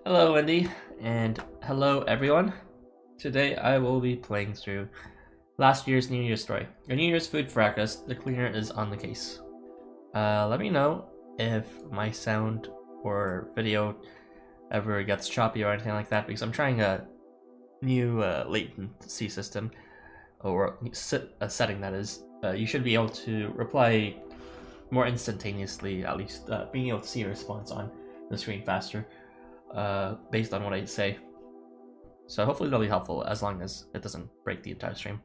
Hello, Wendy, and hello, everyone. Today I will be playing through last year's New Year's story. Your New Year's food fracas, the cleaner is on the case. Let me know if my sound or video ever gets choppy or anything like that, because I'm trying a new latency system, or a setting that is. You should be able to reply more instantaneously, at least being able to see a response on the screen faster. Based on what I say. So hopefully that'll be helpful as long as it doesn't break the entire stream.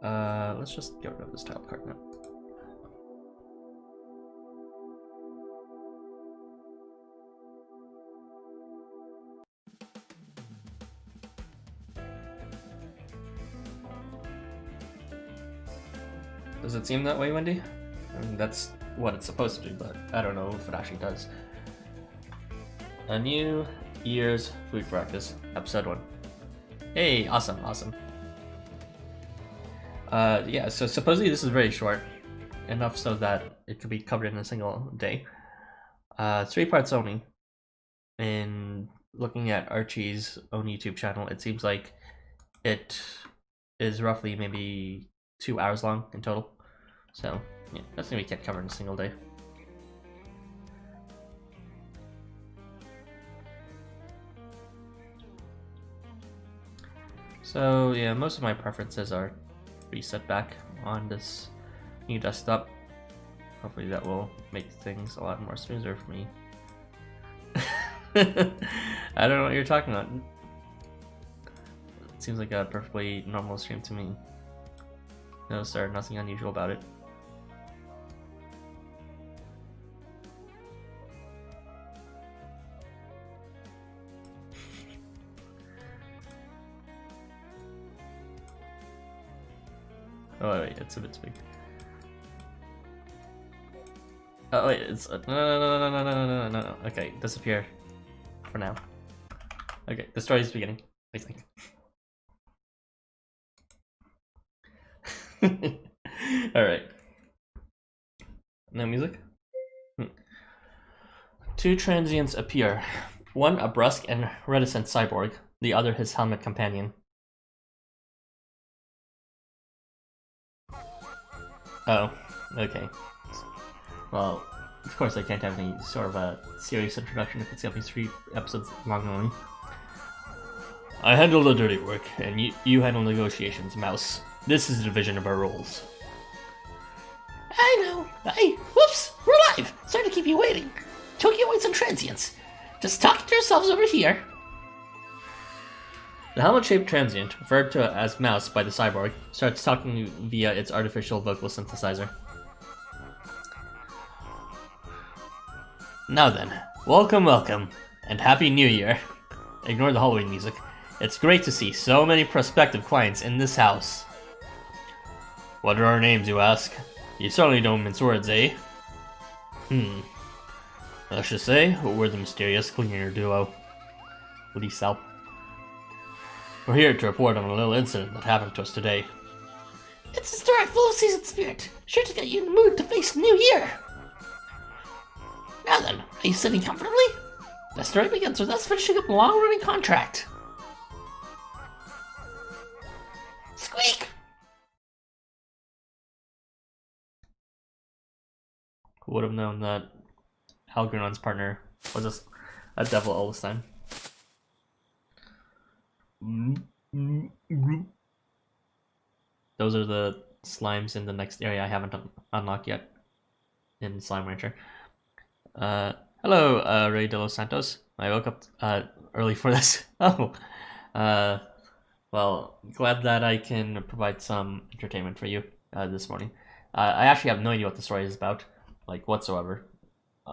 Let's just get rid of this title card now. Does it seem that way, Wendy? I mean, that's what it's supposed to do, but I don't know if it actually does. A New Year's Food Fracas, Episode 1. Hey, awesome. Yeah, so supposedly this is very short, enough so that it could be covered in a single day. 3 parts only. And looking at Archie's own YouTube channel, it seems like it is roughly maybe 2 hours long in total. So, yeah, that's gonna be covered in a single day. So yeah, most of my preferences are reset back on this new desktop. Hopefully that will make things a lot more smoother for me. I don't know what you're talking about. It seems like a perfectly normal stream to me. No sir, nothing unusual about it. Oh wait, it's a bit big. Oh wait, it's no. Okay, disappear for now. Okay, the story is beginning, I think. Alright. No music? 2 transients appear. One a brusque and reticent cyborg, the other his helmet companion. Oh, okay. Well, of course I can't have any sort of a serious introduction if it's gonna be 3 episodes long only. I handle the dirty work, and you handle negotiations, Mouse. This is the division of our roles. I know. Whoops! We're live! Sorry to keep you waiting. Tokyoites and transients. Just talk to yourselves over here. The helmet-shaped transient, referred to as Mouse by the cyborg, starts talking via its artificial vocal synthesizer. Now then, welcome, and Happy New Year. Ignore the Halloween music. It's great to see so many prospective clients in this house. What are our names, you ask? You certainly don't mince words, eh? Let's just say, we're the mysterious cleaner duo. Lisa. We're here to report on a little incident that happened to us today. It's a story full of seasoned spirit, sure to get you in the mood to face the new year. Now then, are you sitting comfortably? The story begins with us finishing up a long-running contract. Squeak! Who would have known that Algernon's partner was a devil all this time? Those are the slimes in the next area I haven't unlocked yet in Slime Rancher. Hello, Ray de los Santos. I woke up early for this. Oh, well, glad that I can provide some entertainment for you this morning. I actually have no idea what the story is about, like, whatsoever,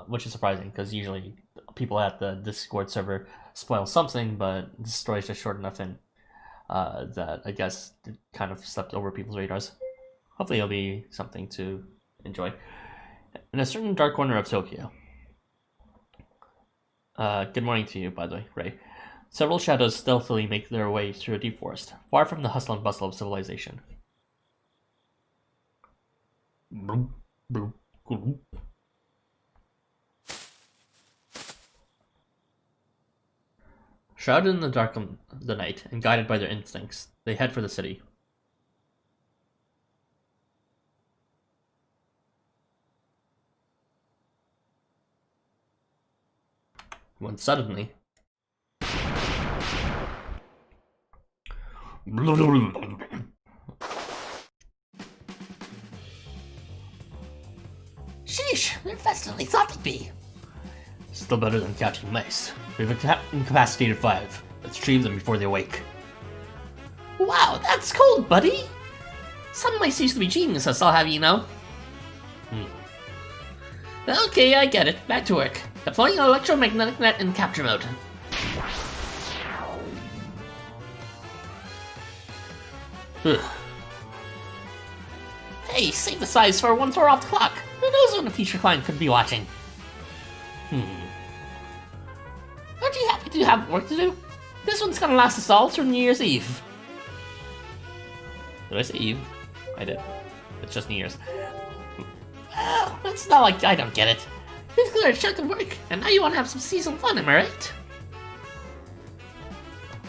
which is surprising, because usually people at the Discord server spoil something, but the story is just short enough and that I guess it kind of slept over people's radars. Hopefully it'll be something to enjoy. In a certain dark corner of Tokyo. Good morning to you, by the way, Ray. Several shadows stealthily make their way through a deep forest, far from the hustle and bustle of civilization. Shrouded in the dark of the night and guided by their instincts, they head for the city. When suddenly... Sheesh, they're faster than they thought they'd be. Still better than catching mice. We've incapacitated 5. Let's retrieve them before they wake. Wow, that's cold, buddy! Some mice used to be geniuses, I'll have you know. Okay, I get it. Back to work. Deploying an electromagnetic net in capture mode. Hey, save the size for once we're off the clock. Who knows when a future client could be watching? Aren't you happy to have work to do? This one's gonna last us all through New Year's Eve. Did I say Eve? I did. It's just New Year's. Well, it's not like I don't get it. We've cleared a chunk of work, and now you want to have some seasonal fun, am I right?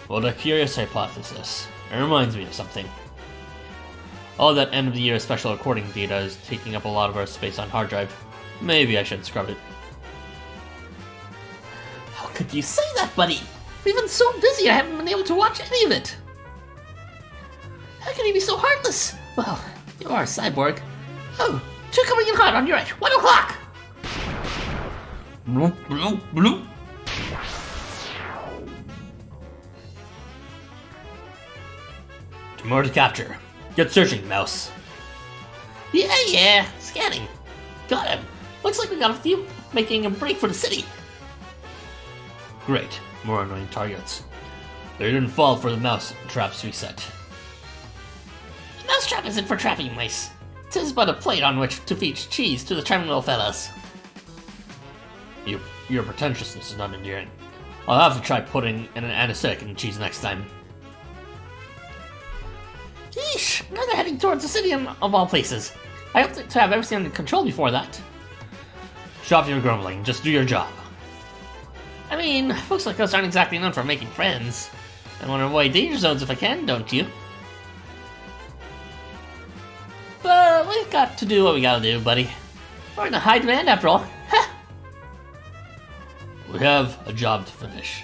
What a curious hypothesis. It reminds me of something. All that end of the year special recording data is taking up a lot of our space on hard drive. Maybe I should scrub it. How could you say that, buddy? We've been so busy I haven't been able to watch any of it. How can you be so heartless? Well, you are a cyborg. Oh, 2 coming in hot on your right. 1 o'clock! Bloop, bloop, bloop. More to capture. Get searching, mouse. Yeah, scanning. Got him. Looks like we got a few making a break for the city. Great. More annoying targets. They didn't fall for the mouse traps we set. The mouse trap isn't for trapping mice. 'Tis but a plate on which to feed cheese to the charming little fellas. Your pretentiousness is not endearing. I'll have to try putting in an anesthetic in the cheese next time. Yeesh, now they're heading towards the city of all places. I hope to have everything under control before that. Stop your grumbling, just do your job. I mean, folks like us aren't exactly known for making friends. I want to avoid danger zones if I can, don't you? But we've got to do what we gotta do, buddy. We're in a high demand after all. Ha! We have a job to finish.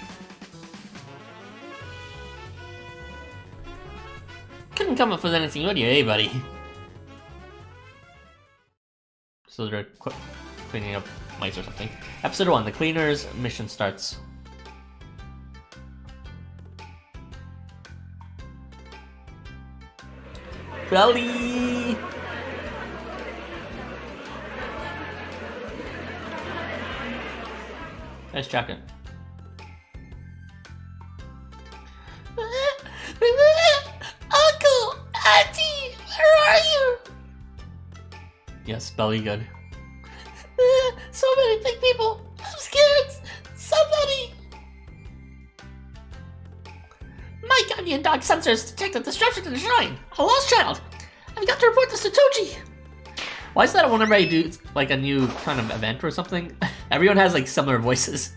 Couldn't come up with anything, would you, eh, buddy? So they're cleaning up mice or something. Episode 1, the cleaners mission starts. Belly! Nice jacket. Uncle! Auntie! Where are you? Yes, belly good. So many big people! I'm scared! Somebody! My guardian dog sensors detected disruption in the shrine! A lost child! I've got to report this to Toji! Why is that whenever I do like a new kind of event or something, everyone has like similar voices?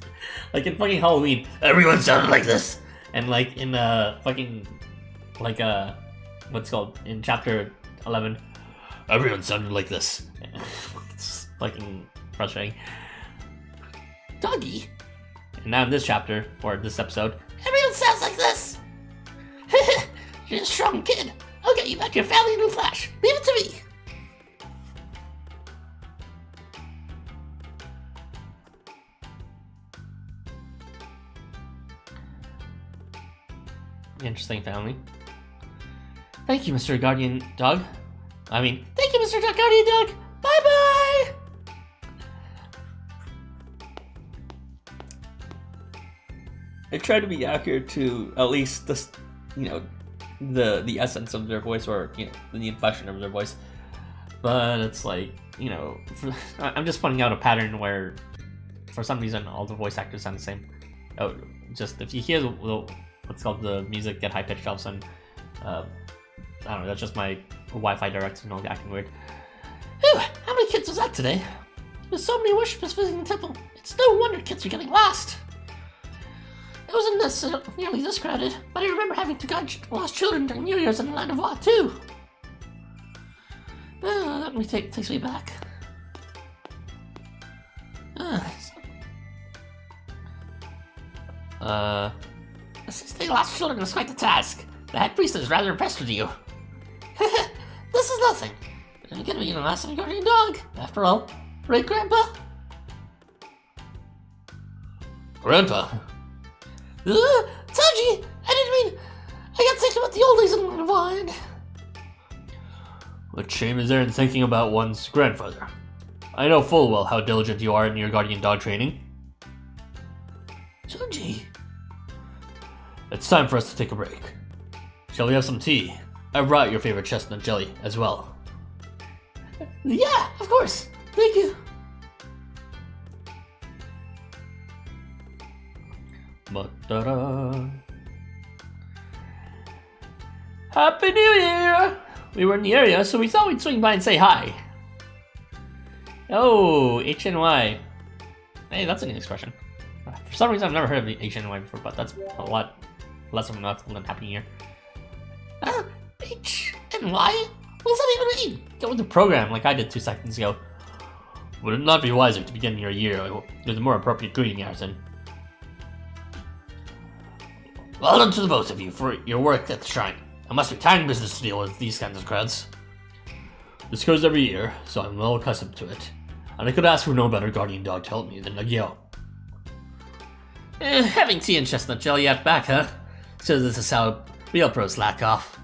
Like in fucking Halloween, everyone sounded like this! And like in fucking, like what's it called? In chapter 11, everyone sounded like this. It's fucking frustrating. Doggy? And now in this chapter, or this episode, everyone sounds like this! You're a strong kid. I'll get you back to your family in a flash. Leave it to me. Interesting family. Thank you, Mr. Guardian Dog. Thank you, Mr. Guardian Dog. Bye-bye! I try to be accurate to at least the, the essence of their voice, or the inflection of their voice. But it's like, I'm just pointing out a pattern where, for some reason, all the voice actors sound the same. Oh, just if you hear what's called the music get high pitched, all of a sudden, I don't know. That's just my Wi-Fi direct signal acting weird. Whew, how many kids was that today? There's so many worshippers visiting the temple. It's no wonder kids are getting lost. It wasn't nearly this crowded, but I remember having to guide lost children during New Year's in the Land of Wa, too. That takes me back. Assisting lost children is quite the task. The head priest is rather impressed with you. This is nothing. I'm gonna be an awesome guardian dog, after all. Right, Grandpa? Grandpa? Toji! I didn't mean... I got thinking about the old days in Land of Wine. What shame is there in thinking about one's grandfather? I know full well how diligent you are in your guardian dog training. Toji... It's time for us to take a break. Shall we have some tea? I brought your favorite chestnut jelly as well. Yeah, of course. Thank you. Happy New Year! We were in the area, so we thought we'd swing by and say hi. Oh, HNY. Hey, that's a new expression. For some reason, I've never heard of the HNY before, but that's a lot less of a mouthful than Happy New Year. HNY? What does that even mean? Get with the program, like I did 2 seconds ago. Would it not be wiser to begin your year with a more appropriate greeting, Harrison? Well done to the both of you for your work at the shrine. It must be tiring business to deal with these kinds of crowds. This occurs every year, so I'm well accustomed to it. And I could ask for no better guardian dog to help me than Nagio. Having tea and chestnut jelly out back, huh? So this is how real pros slack off.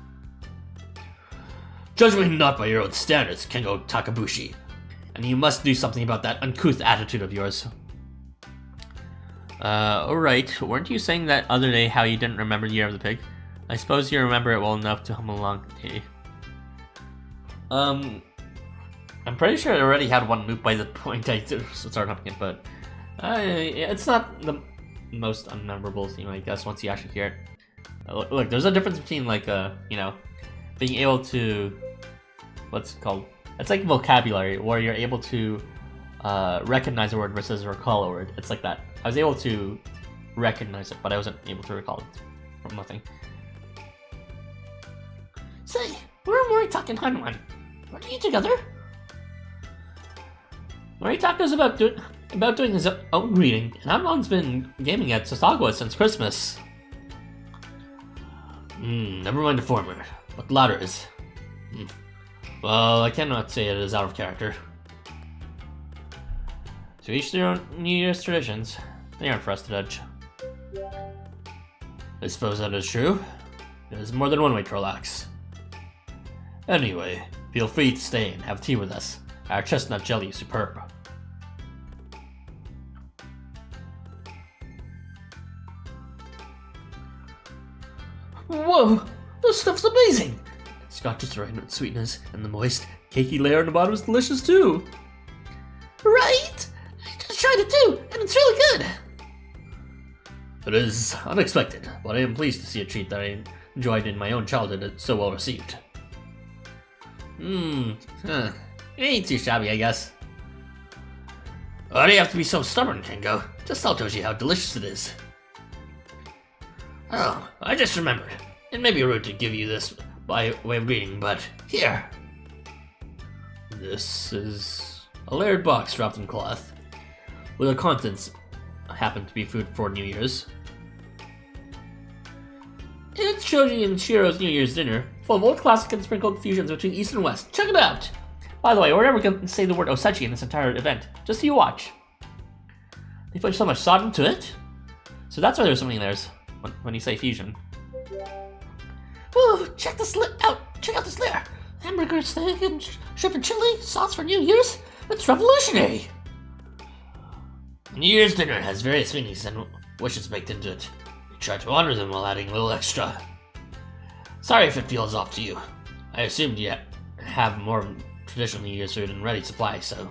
Judge me not by your own standards, Kengo Takabushi. And you must do something about that uncouth attitude of yours. Alright, weren't you saying that other day how you didn't remember the year of the pig? I suppose you remember it well enough to hum along. Hey. I'm pretty sure I already had one loop by the point I started humming it, but it's not the most unmemorable theme, I guess, once you actually hear it. Look, there's a difference between, like, being able to... What's it called? It's like vocabulary, where you're able to recognize a word versus recall a word. It's like that. I was able to recognize it, but I wasn't able to recall it from nothing. Say, where are Moritaka and Hanuman? Are you together? Moritaka's about doing his own reading, and Hanuman's been gaming at Sasagwa since Christmas. Never mind the former, but the latter is. Well, I cannot say it is out of character. To each their own New Year's traditions. They aren't for us to judge. I suppose that is true. There's more than one way to relax. Anyway, feel free to stay and have tea with us. Our chestnut jelly is superb. Whoa, this stuff's amazing! It's got just the right note sweetness, and the moist, cakey layer on the bottom is delicious too. Right? I just tried it too, and it's really good! It is unexpected, but I am pleased to see a treat that I enjoyed in my own childhood that's so well received. It ain't too shabby, I guess. Why do you have to be so stubborn, Kengo? Just tell Toji how delicious it is. Oh, I just remembered. It may be rude to give you this by way of greeting, but here. This is a layered box wrapped in cloth, where the contents happen to be food for New Year's. It's Shoji and Shiro's New Year's dinner, full of old classic and sprinkled fusions between East and West. Check it out! By the way, we're never going to say the word osechi in this entire event, just so you watch. They put so much thought into it. So that's why there's something there when you say fusion. Ooh, check this out! Check out this layer! Hamburger steak and shrimp and chili, sauce for New Year's? It's revolutionary! New Year's dinner has various meanings and wishes baked into it. We try to honor them while adding a little extra. Sorry if it feels off to you. I assumed you have more traditional New Year's food in ready supply, so...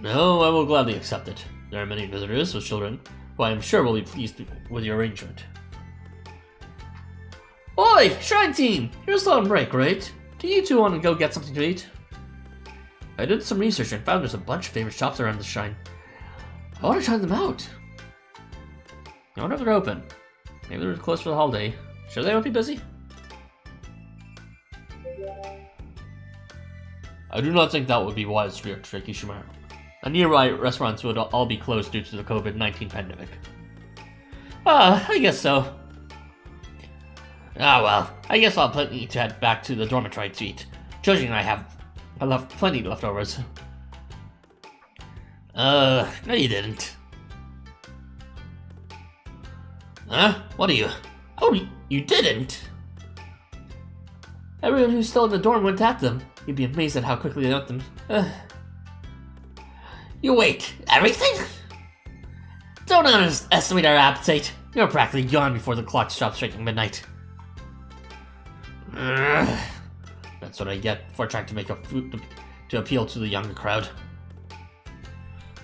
No, I will gladly accept it. There are many visitors with children, who I am sure will be pleased with your arrangement. Oi, Shrine Team! You're still on break, right? Do you two want to go get something to eat? I did some research and found there's a bunch of famous shops around the shrine. I want to try them out. I wonder if they're open. Maybe they're closed for the holiday. Sure they won't be busy? I do not think that would be wise for your tricky Housamo. The nearby restaurants would all be closed due to the COVID-19 pandemic. I guess so. Ah well, I guess I'll need to head back to the dormitory to eat. Judging I left plenty leftovers. No you didn't. Huh? What are you? Oh, you didn't? Everyone who's still in the dorm went at them. You'd be amazed at how quickly they left them. You wait, everything? Don't underestimate our appetite. You're practically gone before the clock stops striking midnight. That's what I get for trying to make a food to appeal to the younger crowd.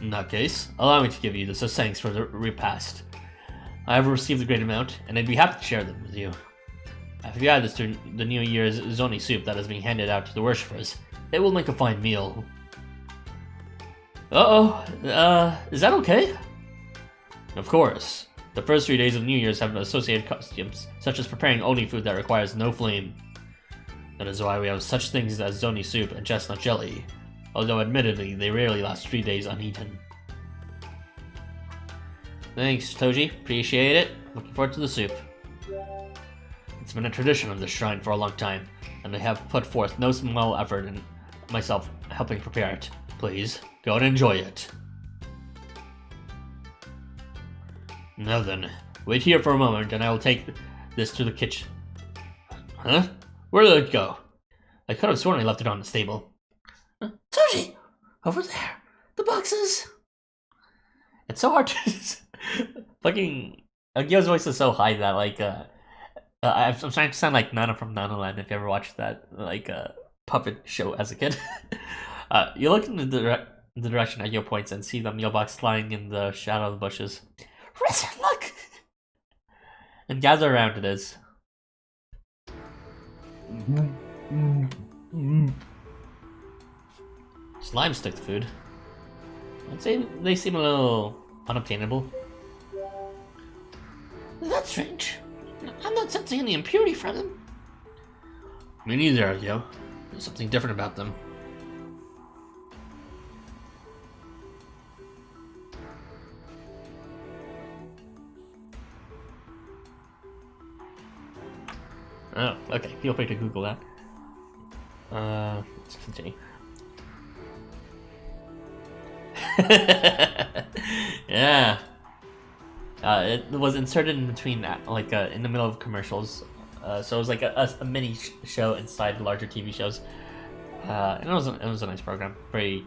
In that case, allow me to give you this as thanks for the repast. I have received a great amount, and I'd be happy to share them with you. If you add this to the New Year's zoni soup that is being handed out to the worshippers, it will make a fine meal. Is that okay? Of course. The first 3 days of New Year's have associated customs, such as preparing only food that requires no flame. That is why we have such things as zoni soup and chestnut jelly, although admittedly they rarely last 3 days uneaten. Thanks, Toji. Appreciate it. Looking forward to the soup. It's been a tradition of this shrine for a long time, and I have put forth no small effort in myself helping prepare it. Please, go and enjoy it. Now then, wait here for a moment and I will take this to the kitchen. Huh? Where did it go? I could have sworn I left it on the table. Toji! Over there! The boxes! It's so hard to... Fucking... Gyo's voice is so high that, like, I'm trying to sound like Nana from Nanoland if you ever watched that, like, puppet show as a kid. You look in the direction Gyo points and see the meal box lying in the shadow of the bushes. Risen, look! And gather around it is. Slimes took the food. I'd say they seem a little unobtainable. That's strange. I'm not sensing any impurity from them. Me neither, Gyo. There's something different about them. Oh, okay. Feel free to Google that. Let's continue. Yeah. It was inserted in between, like, in the middle of commercials. So it was like a mini show inside larger TV shows. And it was a nice program. Very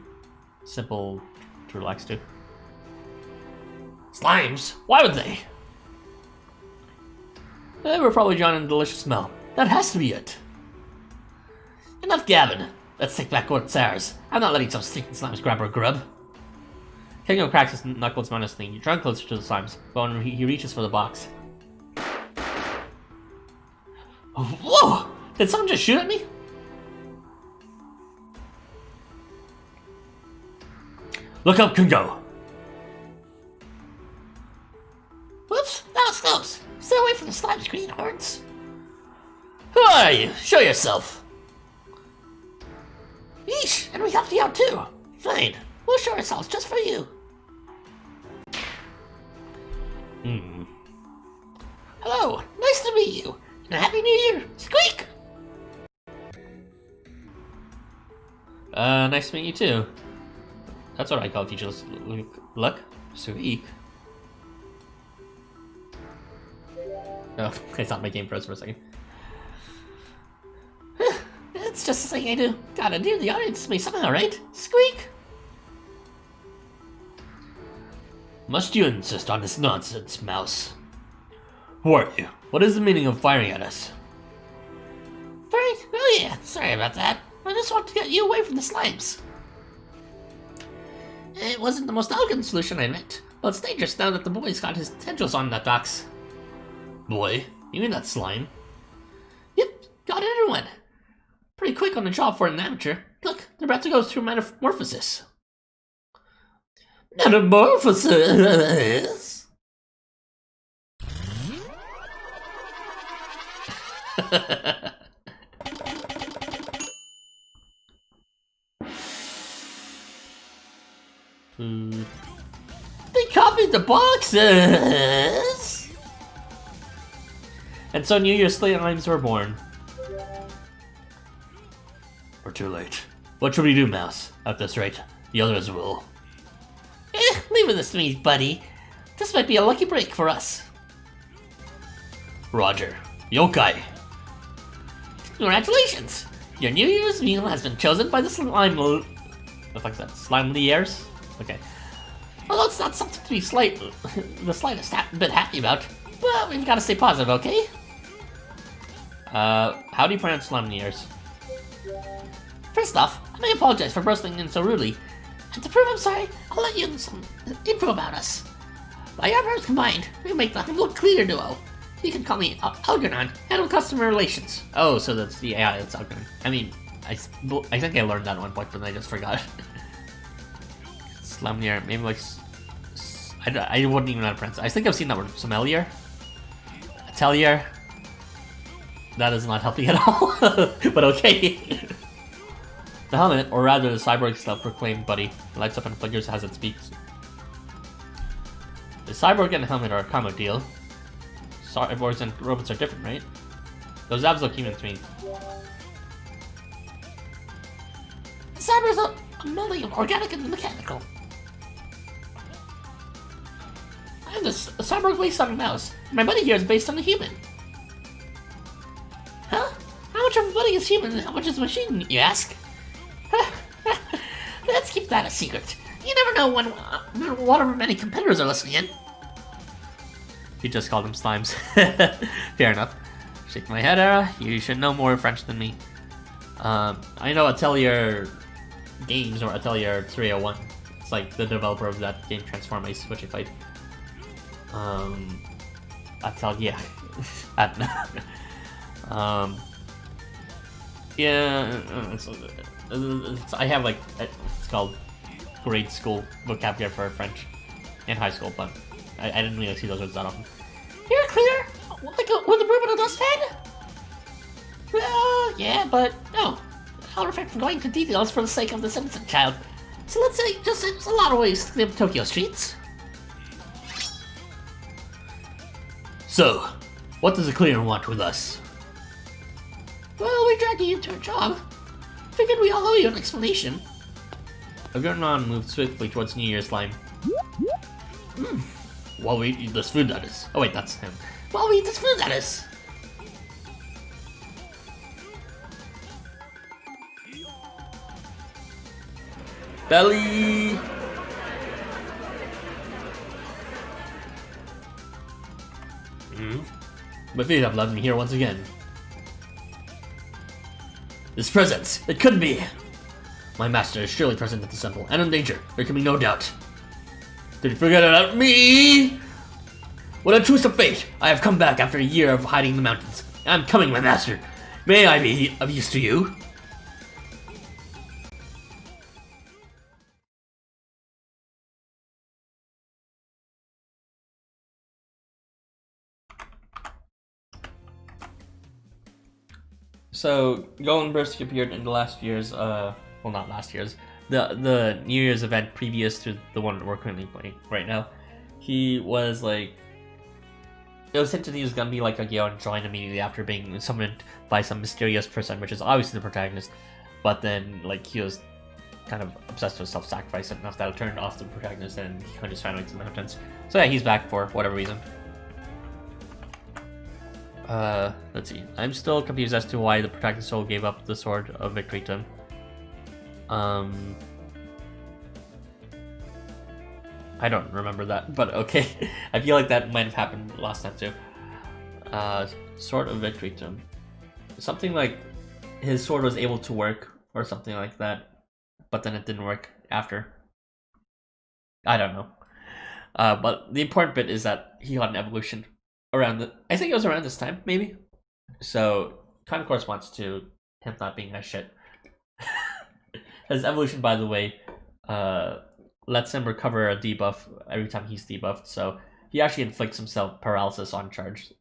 simple to relax to. Slimes? Why would they? They were probably drawn in a delicious smell. That has to be it. Enough gabbing. Let's take back what's ours. I'm not letting some stinking slimes grab our grub. Kengo cracks his knuckles menacingly. You draw closer to the slimes, but when he reaches for the box. Whoa! Did someone just shoot at me? Look up, Kengo. Whoops, that was close. Stay away from the slime's greenhorns. Who are you? Show yourself. Yeesh, and we helped you out too. Fine. We'll show ourselves just for you. Hello, nice to meet you. And a Happy New Year. Squeak! Nice to meet you too. That's what I call featureless look. Squeak. Oh, I thought my game froze for a second. It's just the thing I do. Gotta endear the audience to me somehow, right? Squeak! Must you insist on this nonsense, Mouse? Who are you? What is the meaning of firing at us? Frank? Oh yeah, sorry about that. I just want to get you away from the slimes. It wasn't the most elegant solution, I admit. But it's dangerous now that the boy's got his tendrils on that box. Boy? You mean that slime? Yep, got everyone. Pretty quick on the job for an amateur. Look, they're about to go through metamorphosis. Metamorphosis? Food. They copied the boxes! And so New Year's slimes were born. We're too late. What should we do, Mouse? At this rate, the others will. Leave this to me, buddy. This might be a lucky break for us. Roger. Yokai! Congratulations! Your New Year's meal has been chosen by the slime... What the fuck's that? Slimeliers? Okay. Although it's not something to be the slightest bit happy about, but we've got to stay positive, okay? How do you pronounce Slimeliers? First off, I may apologize for bursting in so rudely, and to prove I'm sorry, I'll let you in some info about us. By our powers combined, we make the humble cleaner duo. You can call me Algernon, head of customer relations. Oh, so that's the AI that's Algernon. I mean, I think I learned that at one point, but I just forgot. Slimelier, maybe like... I wouldn't even know how to pronounce it. I think I've seen that word. Sommelier? Atelier? That is not helping at all, but okay. The helmet, or rather the cyborg self-proclaimed buddy, lights up and flickers as it speaks. The cyborg and the helmet are a common deal. Cyborgs and robots are different, right? Those abs look human to me. The cyber is a melding of organic and mechanical. I'm the cyborg based on a mouse, and my buddy here is based on a human. Huh? How much of a buddy is human and how much is machine, you ask? Let's keep that a secret. You never know when one of our many competitors are listening in. You just called them slimes. Fair enough. Shake my head, Era. You should know more French than me. I know Atelier Games or Atelier 301. It's like the developer of that game Transform Ace, which I played. Atelier. I don't know. Yeah, I have like, it's called grade school vocabulary for French in high school, but I didn't really see those words that often. You're clear? Like with a broom and a dustpan? Well, yeah, but no. I'll refrain from going into details for the sake of this innocent child. So let's say, just there's a lot of ways to clean Tokyo streets. So, what does the cleaner want with us? Well, we dragged you into a job. Figured we all owe you an explanation. Agurnon moved swiftly towards New Year's slime. While we eat this food, that is. Oh wait, that's him. While we eat this food, that is. Belly! My feet have led me here once again. This presence, it could be! My master is surely present at the temple, and in danger, there can be no doubt. Did you forget about me? What a twist of fate! I have come back after a year of hiding in the mountains. I'm coming, my master. May I be of use to you? So, Golden Burst appeared in the last year's, well, not last year's, the New Year's event previous to the one that we're currently playing right now. He was like, it was hinted he was gonna be like a Gyeon join immediately after being summoned by some mysterious person, which is obviously the protagonist, but then, like, he was kind of obsessed with self-sacrifice enough that it turned off the protagonist and he kind of just ran away to the mountains. So yeah, he's back for whatever reason. Let's see. I'm still confused as to why the protagonist soul gave up the sword of victory to him. I don't remember that, but okay. I feel like that might have happened last time too. Sword of victory to him. Something like his sword was able to work or something like that, but then it didn't work after. I don't know. But the important bit is that he got an evolution around I think it was around this time, maybe. So kind of corresponds to him not being that shit. His evolution, by the way, lets him recover a debuff every time he's debuffed, so he actually inflicts himself paralysis on charge.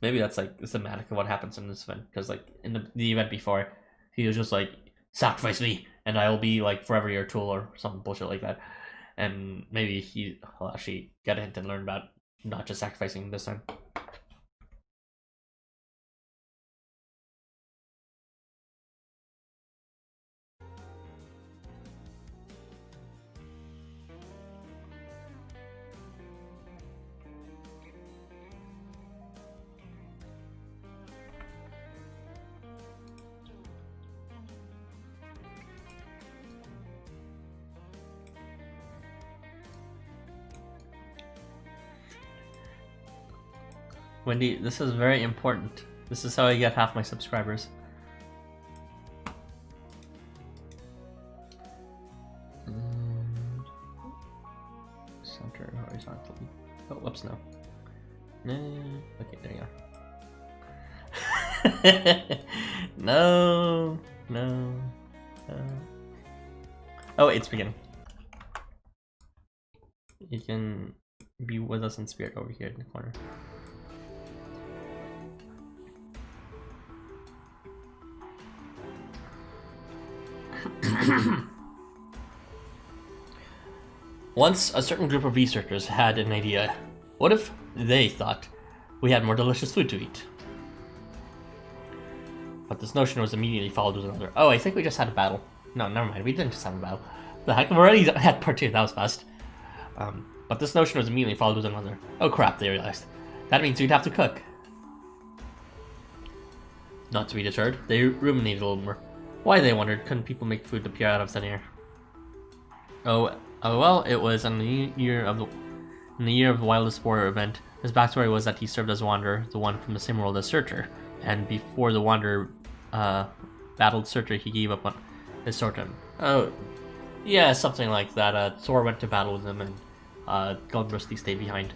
Maybe that's like thematic of what happens in this event, because like in the event before, he was just like, sacrifice me and I will be like forever your tool or some bullshit like that. And maybe he'll actually get a hint and learn about not just sacrificing this time. Wendy, this is very important. This is how I get half my subscribers. Center horizontally. Oh, whoops, no. Okay, there you are. No. Oh, it's beginning. You can be with us in spirit over here in the corner. Once, a certain group of researchers had an idea. What if they thought we had more delicious food to eat? But this notion was immediately followed with another. Oh, I think we just had a battle. No, never mind. We didn't just have a battle. The heck, we're already at part 2. That was fast. But this notion was immediately followed with another. Oh crap, they realized. That means we'd have to cook. Not to be deterred, they ruminated a little more. Why, they wondered, couldn't people make food appear out of thin air? Oh well, it was in the year of the Wildest Warrior event. His backstory was that he served as Wanderer, the one from the same world as Searcher, and before the Wanderer battled Searcher, he gave up on his sword to him. Oh, yeah, something like that. Thor went to battle with him, and Gunbrusty stayed behind.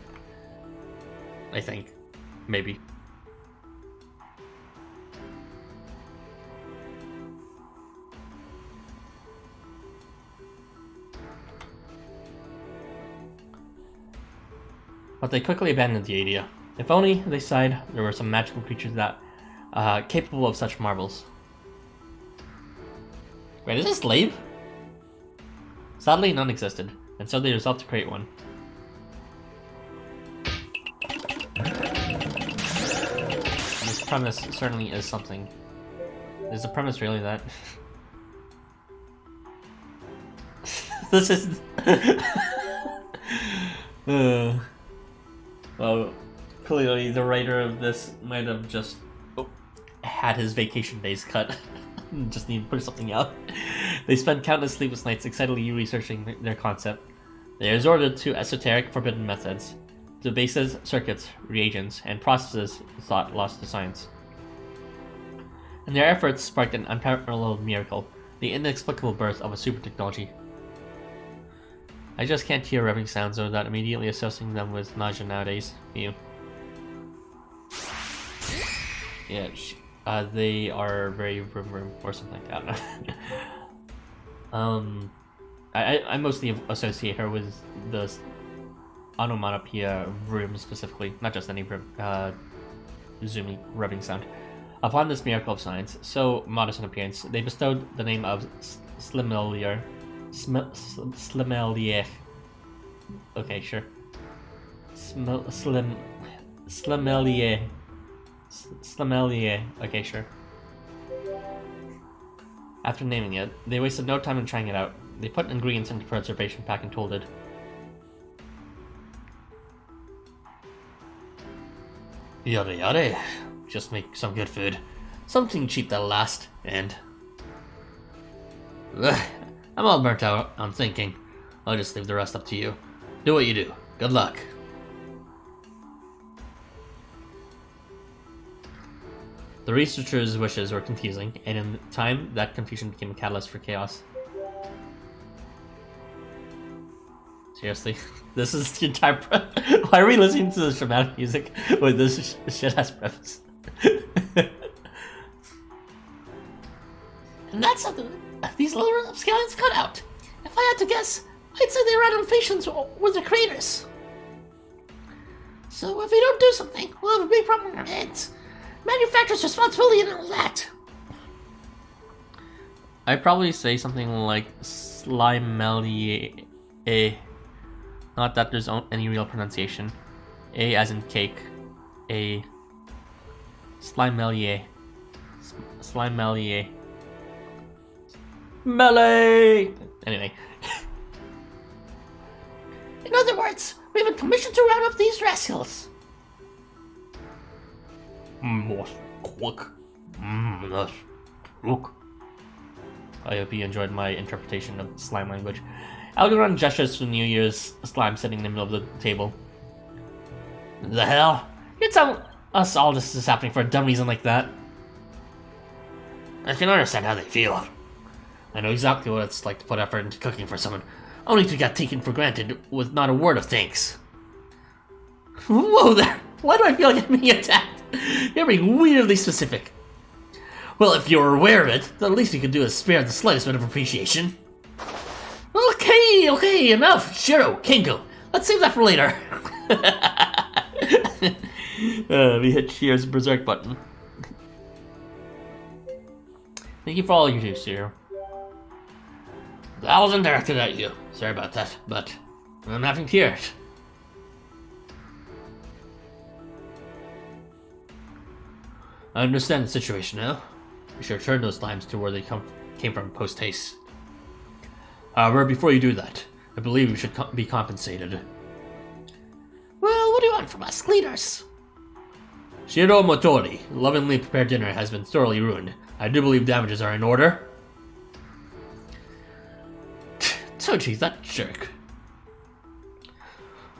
I think, maybe. But they quickly abandoned the idea. If only, they sighed, there were some magical creatures that capable of such marvels. Wait, is this a slave? Sadly, none existed, and so they resolved to create one. This premise certainly is something. Is the premise really that? This is... Well, clearly the writer of this might have just had his vacation days cut. Just need to put something out. They spent countless sleepless nights excitedly researching their concept. They resorted to esoteric, forbidden methods. The bases, circuits, reagents, and processes thought lost to science. And their efforts sparked an unparalleled miracle, the inexplicable birth of a super technology. I just can't hear revving sounds without immediately associating them with nausea nowadays. You. Yeah, they are very vroom or something like that. I mostly associate her with the onomatopoeia vroom specifically, not just any vroom, zoomy revving sound. Upon this miracle of science, so modest in appearance, they bestowed the name of Slimelier. Slimelier. Okay, sure. Slimelier. Okay, sure. After naming it, they wasted no time in trying it out. They put ingredients into preservation pack and told it. Yada yada. Just make some good food. Something cheap that'll last, and... Ugh, I'm all burnt out on thinking. I'll just leave the rest up to you. Do what you do. Good luck. The researchers' wishes were confusing, and in time, that confusion became a catalyst for chaos. Seriously? This is the entire Why are we listening to the dramatic music with this shit-ass premise? And that's something these little scallions cut out. If I had to guess, I'd say they ran on patience with the creators. So if we don't do something, we'll have a big problem on our hands. Manufacturer's responsibility and all that. I'd probably say something like Slimelier. Not that there's any real pronunciation. A as in cake. A. Slimelier. Slimelier. Melee! Anyway. In other words, we have been commissioned to round up these rascals. I hope you enjoyed my interpretation of slime language. Algernon gestures to New Year's slime sitting in the middle of the table. The hell? You're telling us all this is happening for a dumb reason like that? I can understand how they feel. I know exactly what it's like to put effort into cooking for someone, only to get taken for granted with not a word of thanks. Whoa there! Why do I feel like I'm being attacked? You're being weirdly specific. Well, if you're aware of it, the least we can do is spare the slightest bit of appreciation. Okay, enough. Shiro, Kengo, let's save that for later. We hit Shiro's berserk button. Thank you for all you do, Shiro. That wasn't directed at you. Sorry about that, but I'm having to hear it. I understand the situation now. We should return those slimes to where they came from post-haste. However, before you do that, I believe we should be compensated. Well, what do you want from us, cleaners? Shiro Motori, lovingly prepared dinner has been thoroughly ruined. I do believe damages are in order. Toji, that jerk.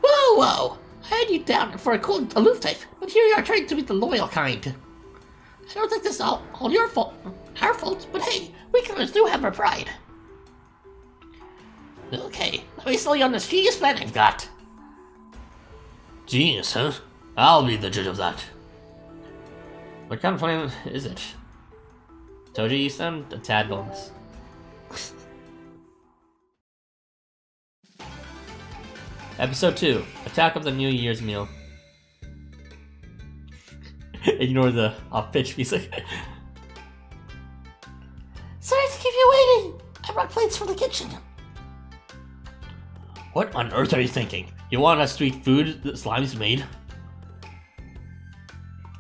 Whoa! I had you down for a cold, aloof type, but here you are trying to be the loyal kind. I don't think this is all your fault, our fault, but hey, we killers do have our pride. Okay, let me sell you on this genius plan I've got. Genius, huh? I'll be the judge of that. What kind of plan is it? Toji, you sound a tad villainous. Episode 2, Attack of the New Year's Meal. Ignore the off-pitch music. Sorry to keep you waiting. I brought plates from the kitchen. What on earth are you thinking? You want us to eat food that Slime's made?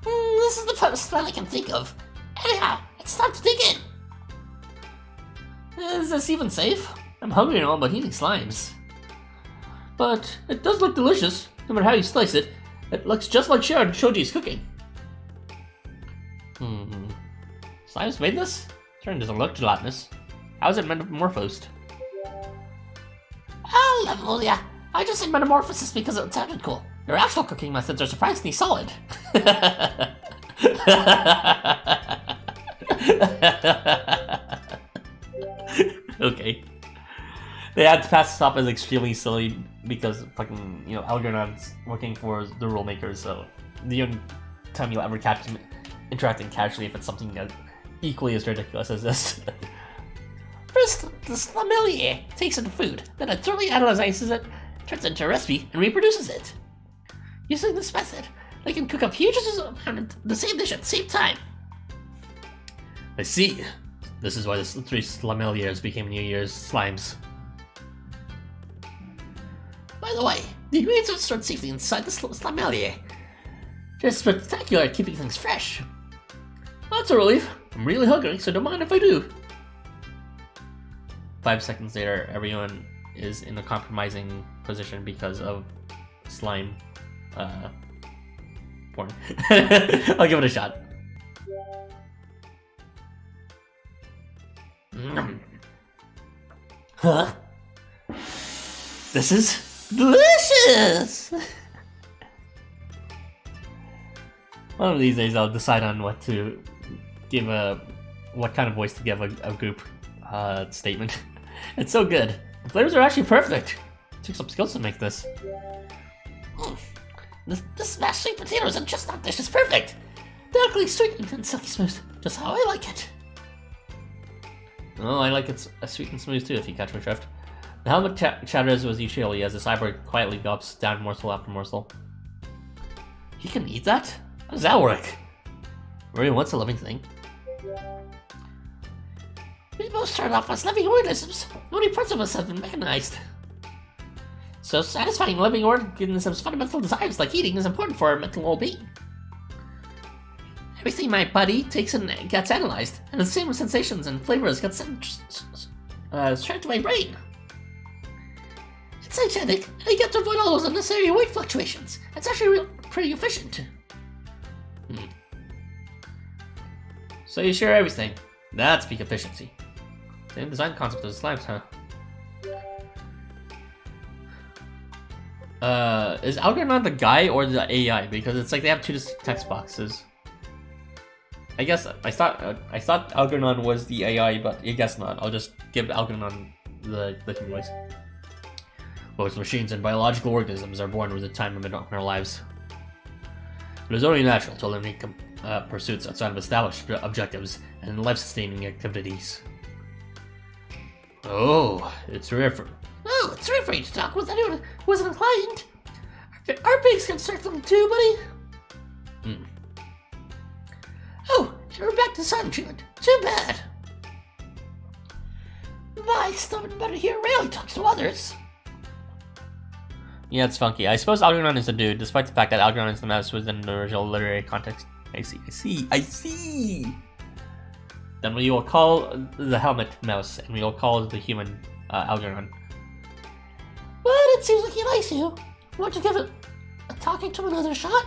This is the first plan I can think of. Anyhow, it's time to dig in. Is this even safe? I'm hungry and all, but eating slimes. But it does look delicious, no matter how you slice it. It looks just like Shoji's cooking. Slimes made this? Turn doesn't look gelatinous. How is it metamorphosed? I'll level ya. I just said metamorphosis because it sounded cool. Your actual cooking methods are surprisingly solid. Okay. They had to pass this off as extremely silly because fucking, Algernon's working for the rule makers, so the only time you'll ever catch him interacting casually if it's something equally as ridiculous as this. First, the sommelier takes in food, then it thoroughly analyzes it, turns it into a recipe, and reproduces it. Using this method, they can cook up huge amount of the same dish at the same time. I see. This is why the 3 sommeliers became New Year's slimes. By the way, the ingredients are stored safely inside the sommelier. They're spectacular at keeping things fresh. That's a relief. I'm really hungry, so don't mind if I do. 5 seconds later, everyone is in a compromising position because of slime porn. I'll give it a shot. Huh? This is delicious! One of these days I'll decide on what to give what kind of voice to give a group statement. It's so good. The flavors are actually perfect. It took some skills to make this. This mashed sweet potatoes and chestnut dish is perfect. Delicately sweet and silky smooth, just how I like it. Oh, I like it sweet and smooth too, if you catch my drift. The helmet chatters was usually as the cyborg quietly gulps down morsel after morsel. He can eat that? How does that work? Really, what's a living thing? We both started off as living organisms. Only parts of us have been mechanized. So satisfying living organisms' fundamental desires like eating is important for our mental well-being. Everything my body takes in gets analyzed, and the same sensations and flavors get sent straight to my brain. It's hygienic, and I get to avoid all those unnecessary weight fluctuations. It's actually pretty efficient. So you share everything. That's peak efficiency. Same design concept as slimes, huh? Is Algernon the guy or the AI? Because it's like they have two distinct text boxes. I guess I thought Algernon was the AI, but I guess not. I'll just give Algernon the human voice. Both machines and biological organisms are born with a time limit on their lives. It is only natural to eliminate pursuits outside of established objectives and life-sustaining activities. Oh, it's rare for... Oh, it's rare for you to talk with anyone who isn't inclined. Our pigs can start them too, buddy. Oh, and we're back to silent treatment. Too bad. My stubborn buddy here rarely talks to others. Yeah, it's funky. I suppose Algernon is a dude, despite the fact that Algernon is the mouse within the original literary context. I see! Then we will call the helmet mouse, and we will call the human Algernon. But it seems like he likes you. Want to give it a talking to another shot?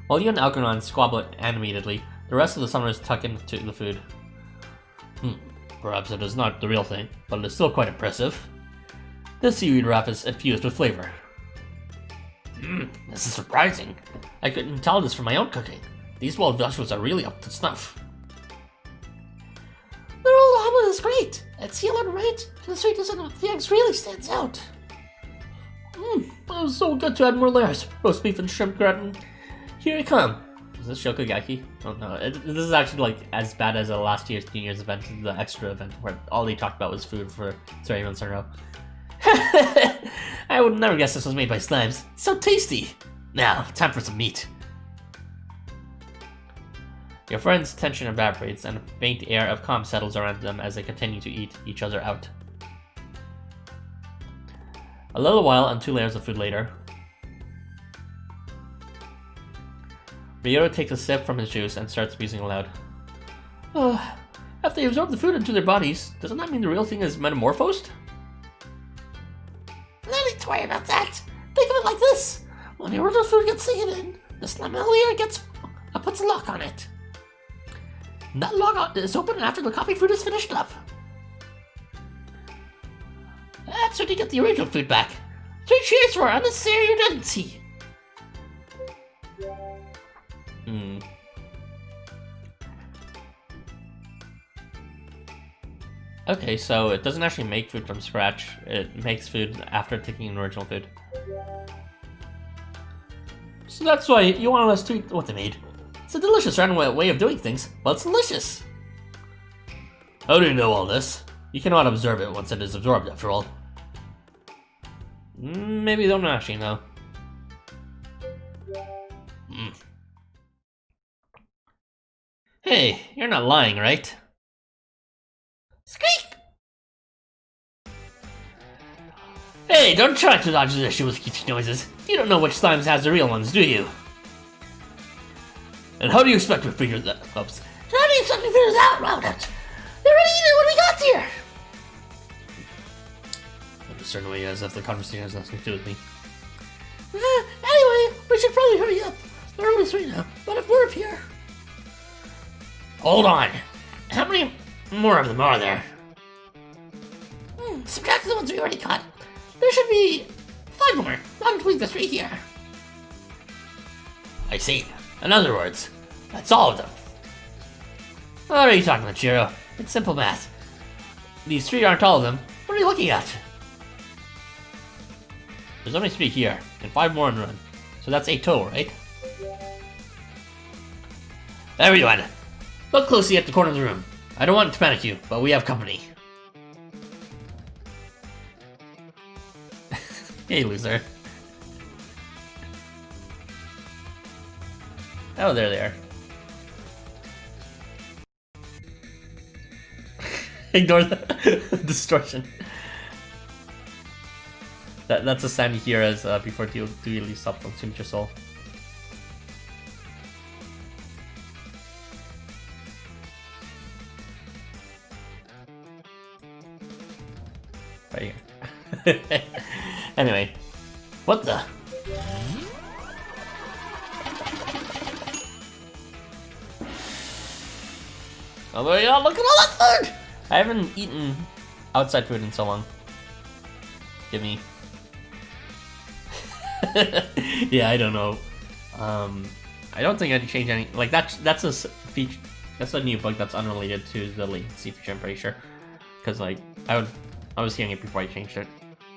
While you and Algernon squabble animatedly, the rest of the summoners tuck into the food. Perhaps it is not the real thing, but it is still quite impressive. This seaweed wrap is infused with flavor. This is surprising. I couldn't tell this from my own cooking. These wild vegetables are really up to snuff. The rolled omelet is great. It's yellow and red, and the sweetness of the eggs really stands out. It was so good to add more layers. Roast beef and shrimp gratin. Here I come. Is this Shokugeki? Oh no, this is actually like as bad as last year's New Year's event, the extra event, where all they talked about was food for 3 months in a row. I would never guess this was made by slimes. It's so tasty. Now, time for some meat. Your friends' tension evaporates, and a faint air of calm settles around them as they continue to eat each other out. A little while and 2 layers of food later, Ryota takes a sip from his juice and starts musing aloud. After they absorb the food into their bodies, doesn't that mean the real thing is metamorphosed? No need to worry about that. Think of it like this. When the original food gets taken in, the slime layer puts a lock on it. And that lock is open after the copied food is finished up. That's when you get the original food back. 3 cheers for unnecessary redundancy. Okay, so it doesn't actually make food from scratch. It makes food after taking in original food. So that's why you wanted us to eat what they made. It's a delicious random way of doing things, but it's delicious. How do you know all this? You cannot observe it once it is absorbed, after all. Maybe they don't actually know. Hey, you're not lying, right? Squeak! Hey, don't try to dodge the issue with kitchen noises. You don't know which slimes has the real ones, do you? And how do you expect to figure that out? How do you expect to figure this out, Roundup? They already eaten it when we got here! I'm just turning away as if the conversation has nothing to do with me. Anyway, we should probably hurry up. There are only 3 now, but if we're up here... Hold on. How many more of them are there? Subtract the ones we already caught. There should be 5 more, not including the 3 here. I see. In other words, that's all of them. What are you talking about, Chiro? It's simple math. These 3 aren't all of them. What are you looking at? There's only 3 here, and 5 more on run. So that's 8 total, right? Everyone, look closely at the corner of the room. I don't want to panic you, but we have company. Hey, loser. Oh, there they are. Ignore the distortion. That's a sound you hear as before you release up consume your soul. Right here. Anyway, what the? Oh my god, look at all that food! I haven't eaten outside food in so long. Give me. Yeah, I don't know. I don't think I'd change any. Like that's a feature. That's a new bug that's unrelated to the latency feature. I'm pretty sure. Because like I was hearing it before I changed it.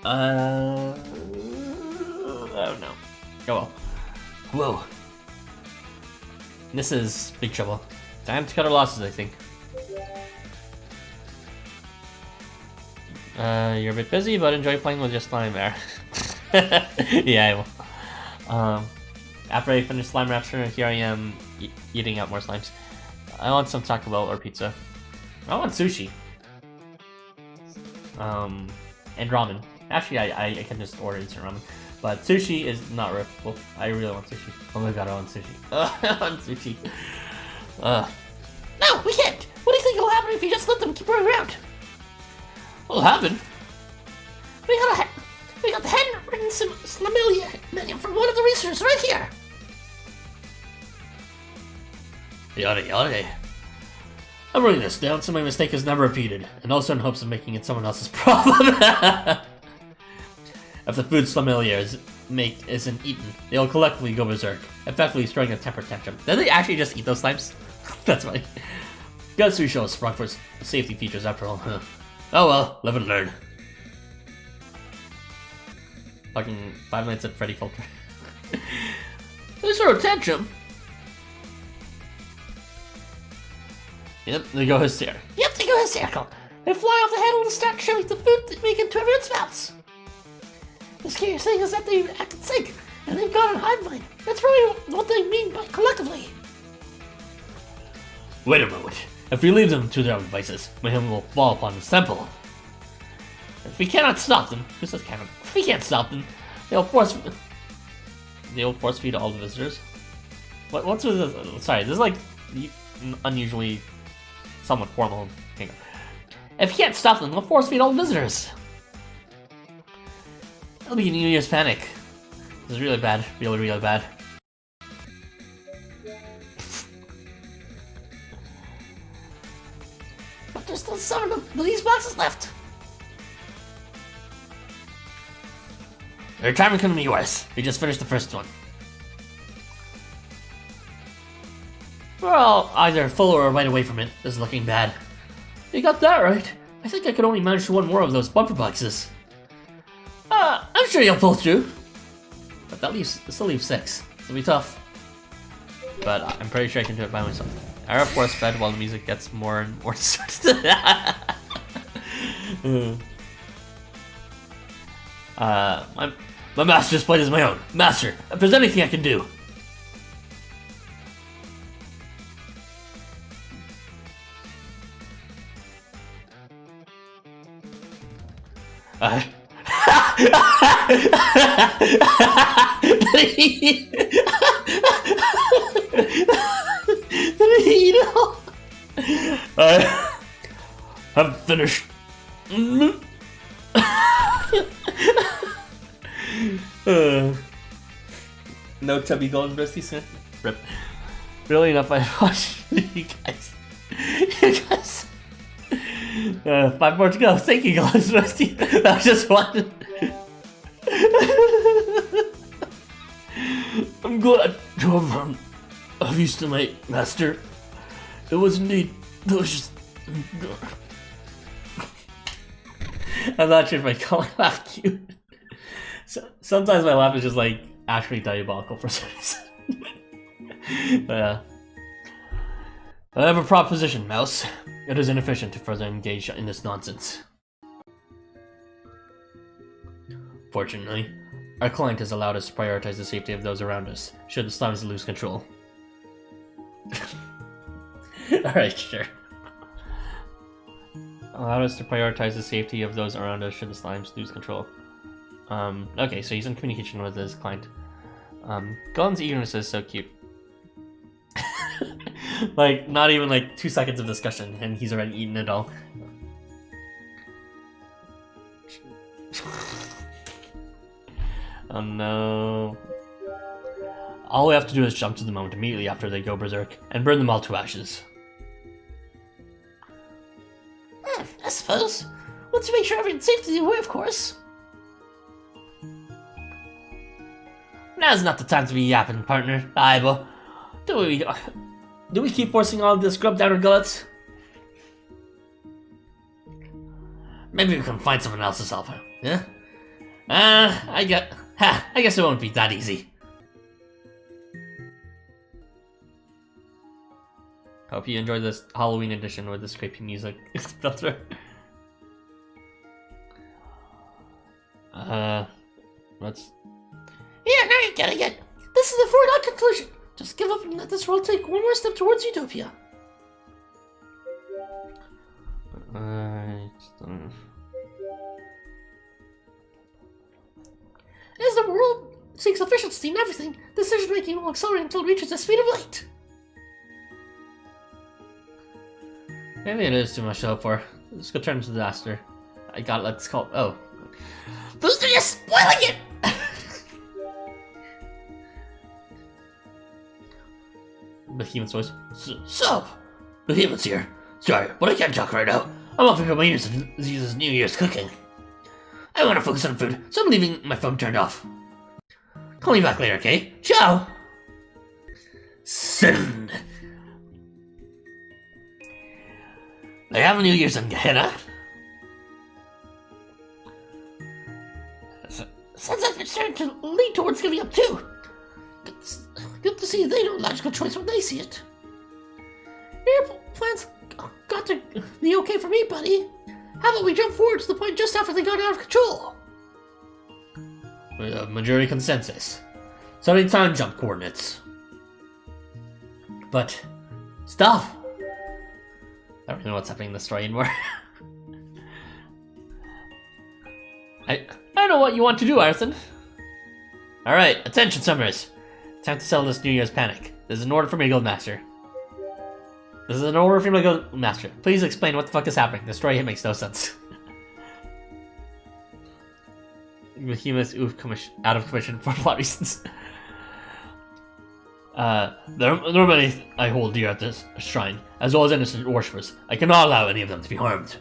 I don't know. Oh well. Whoa. This is big trouble. Time to cut our losses, I think. You're a bit busy, but enjoy playing with your slime there. Yeah, I will. After I finish Slime Rapture, here I am eating out more slimes. I want some Taco Bell or pizza. I want sushi. And ramen. Actually, I can just order instant ramen. But sushi is not reputable. I really want sushi. Oh my god, I want sushi. I want sushi. No, we can't! What do you think will happen if you just let them keep running around? What'll happen? We got the handwritten Slamilia menu from one of the researchers right here! Yada yada. I'm writing this down so my mistake is never repeated, and also in hopes of making it someone else's problem. If the food Slamilia isn't eaten, they'll collectively go berserk, effectively throwing a temper tantrum. Did they actually just eat those slimes? That's funny. Guts who shows Frankfurt's safety features after all, huh? Oh well, live and learn. Fucking 5 minutes at Freddy filter. They throw a tantrum. Yep, they go hysterical. Yep, they go hysterical. They fly off the handle and start shoving the food they make into everyone's mouths. The scariest thing is that they act in sync, and they've got a hive mind. That's really what they mean by collectively. Wait a moment. If we leave them to their own devices, mayhem will fall upon this temple. If we cannot stop them, who says cannot? If we can't stop them, they'll force feed all the visitors. What's with this? Sorry, this is like unusually somewhat formal. If you can't stop them, they'll force feed all the visitors. That'll be New Year's panic. This is really bad. Really, really bad. But there's still 7 of these boxes left. Your time couldn't be worse. We just finished the first one. Well, either full or right away from it. This is looking bad. You got that right. I think I could only manage one more of those bumper boxes. I'm sure you'll pull through. But that still leaves 6. It'll be tough. But I'm pretty sure I can do it by myself. I of course fed while the music gets more and more distorted. My master's plate is my own. Master, if there's anything I can do. Did he eat it all? I have finished. No chubby golden breasty skin. Rip. Really enough, I watched you guys. You guys. 5 more to go. Thank you, golden breasty. That was just one. I'm glad to have run of use to my master. It was indeed delicious. I'm not sure if I call my laugh cute. Sometimes my laugh is just like actually diabolical for some reason. But yeah. I have a proposition, Mouse. It is inefficient to further engage in this nonsense. Fortunately, our client has allowed us to prioritize the safety of those around us, should the slimes lose control. Alright, sure. Allow us to prioritize the safety of those around us should the slimes lose control. Okay, so he's in communication with his client. Golem's eagerness is so cute. Like, not even like 2 seconds of discussion, and he's already eaten it all. Oh no. All we have to do is jump to the moment immediately after they go berserk, and burn them all to ashes. I suppose. Let's make sure everyone's safe to the way, of course. Now's not the time to be yapping, partner. Aye, but Do we keep forcing all of this grub down our gullets? maybe we can find someone else to solve her. Yeah? I guess it won't be that easy. Hope you enjoyed this Halloween edition with this creepy music filter. What's... Yeah, now you're getting it. This is the foregone conclusion. Just give up and let this world take one more step towards utopia. As the world seeks efficiency in everything, decision-making will accelerate until it reaches the speed of light. Maybe it is too much to hope for. This could turn into disaster. Let's call... Oh. Booster, you're spoiling it! Behemoth's voice. So, Behemoth's here. Sorry, but I can't talk right now. I'm up here my ears to this New Year's cooking. I want to focus on food, so I'm leaving my phone turned off. Call me back later, okay? Ciao! Send. I have a New Year's on Gehenna. Sounds like they're starting to lean towards giving up too. Good to see they know a logical choice when they see it. Your plans got to be okay for me, buddy. How about we jump forward to the point just after they got out of control? Majority consensus. Setting time jump coordinates. But, stop! I don't know what's happening in the story anymore. I know what you want to do, Arson. Alright, attention, Summers. Time to settle this New Year's panic. This is an order from your Guildmaster. This is an order from your Guildmaster. Please explain what the fuck is happening. The story here makes no sense. Behemoth out of commission for plot reasons. There are many I hold dear at this shrine, as well as innocent worshippers. I cannot allow any of them to be harmed.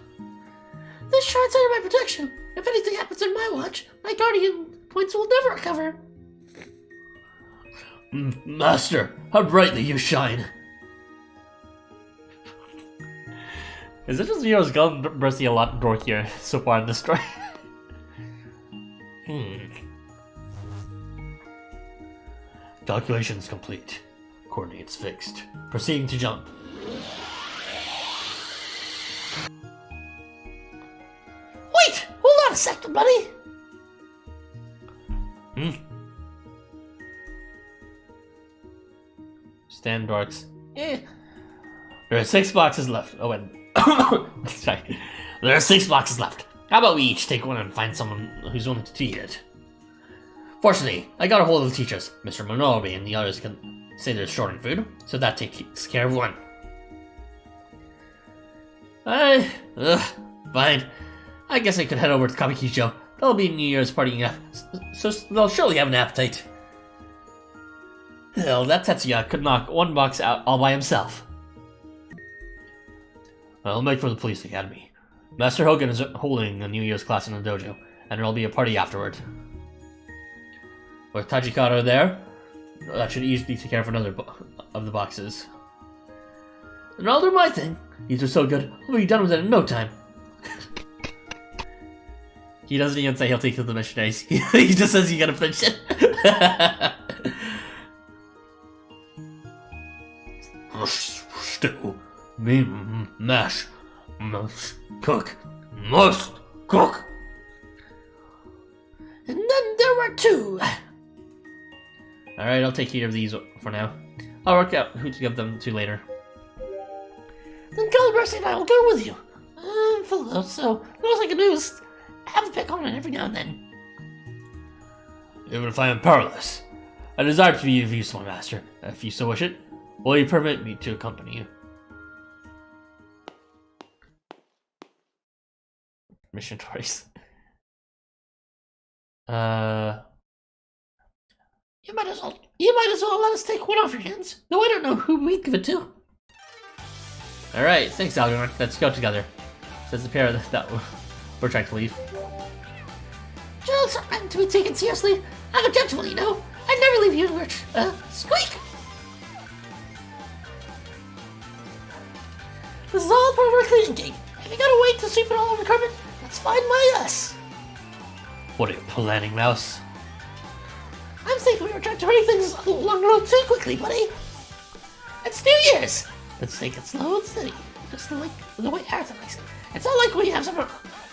This shrine's under my protection. If anything happens in my watch, my guardian points will never recover. Master, how brightly you shine. Is it just me or is Guildmaster a lot dorkier so far in this story? Calculations complete. Coordinates fixed. Proceeding to jump. Wait! Hold on a second, buddy! Stand dorks. Eh. There are 6 boxes left. Oh, wait. Sorry. There are 6 boxes left. How about we each take one and find someone who's willing to eat it? Fortunately, I got a hold of the teachers. Mr. Monobi and the others can say they're short on food, so that takes care of one. Fine. I guess I could head over to Kabukicho. There'll be New Year's party enough, so they'll surely have an appetite. Hell, that Tetsuya could knock one box out all by himself. I'll make for the police academy. Master Hogan is holding a New Year's class in the dojo, and there'll be a party afterward. With Tajikata there, that should easily take care of another of the boxes. And I'll do my thing. These are so good, I'll be done with it in no time. He doesn't even say he'll take it to the missionaries. He just says you gotta finish it. Stew, mash, must cook, must cook. And then there were 2. Alright, I'll take care of these for now. I'll work out who to give them to later. Then Colin Mercy and I will go with you. I'm full though, so the most I can do is have a pick on it every now and then. Even if I am powerless, I desire to be of use to my master. If you so wish it, will you permit me to accompany you? Mission choice. You might as well let us take one off your hands. Though I don't know who we'd give it to. Alright, thanks, Algernon. Let's go together. Says the pair that we're trying to leave. Jill's not meant to be taken seriously. I'm a gentleman, you know. I'd never leave you in lurch. Squeak! This is all part of our cleaning gig. If you gotta wait to sweep it all over the carpet, that's fine by us. What are you planning, Mouse? I'm thinking we were trying to hurry things along the road too quickly, buddy. It's New Year's. Let's take it slow and steady. Just the way Arthur likes it. It's not like we have somewhere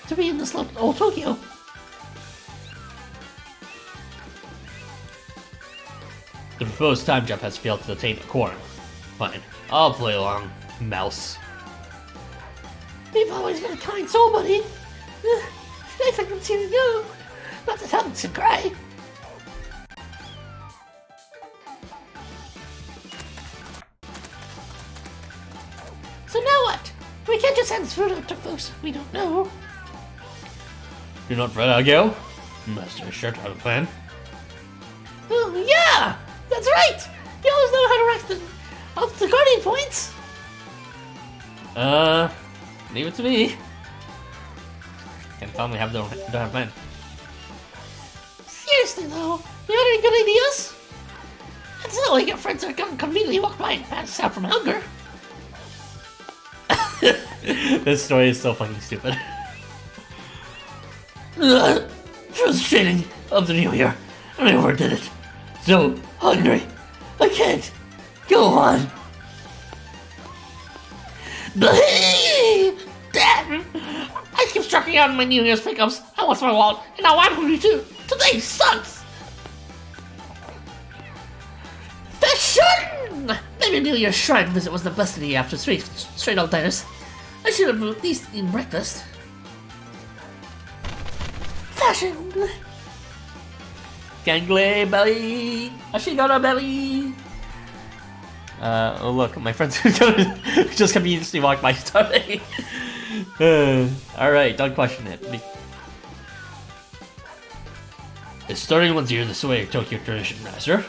to be in this old Tokyo. The proposed time jump has failed to attain a quorum. Fine, I'll play along, Mouse. You've always been a kind soul, buddy. Nice I can see you go. Not to tell me to cry. So now what? We can't just hand this food out to folks we don't know. Do not fret, Agio. Master is sure to have a plan. Oh, yeah! That's right! You always know how to rack the guardian points! Leave it to me. Can't tell me don't have a plan. Seriously though, you got any good ideas? It's not like your friends are gonna conveniently walk by and pass out from hunger. This story is so fucking stupid. Frustrating of the new year. I overdid it. So hungry. I can't. Go on. Dad! I keep striking out on my New Year's pickups. I lost my wallet, and now I'm hungry too. Today sucks! Fashion! Maybe a New Year's shrine visit was the best idea after straight old diners. I should have at least eaten breakfast. Fashion! Gangle belly! She got a belly! Oh look, my friends just conveniently walked by starting. Alright, don't question it. Is starting one's ear this way a Tokyo tradition, Master?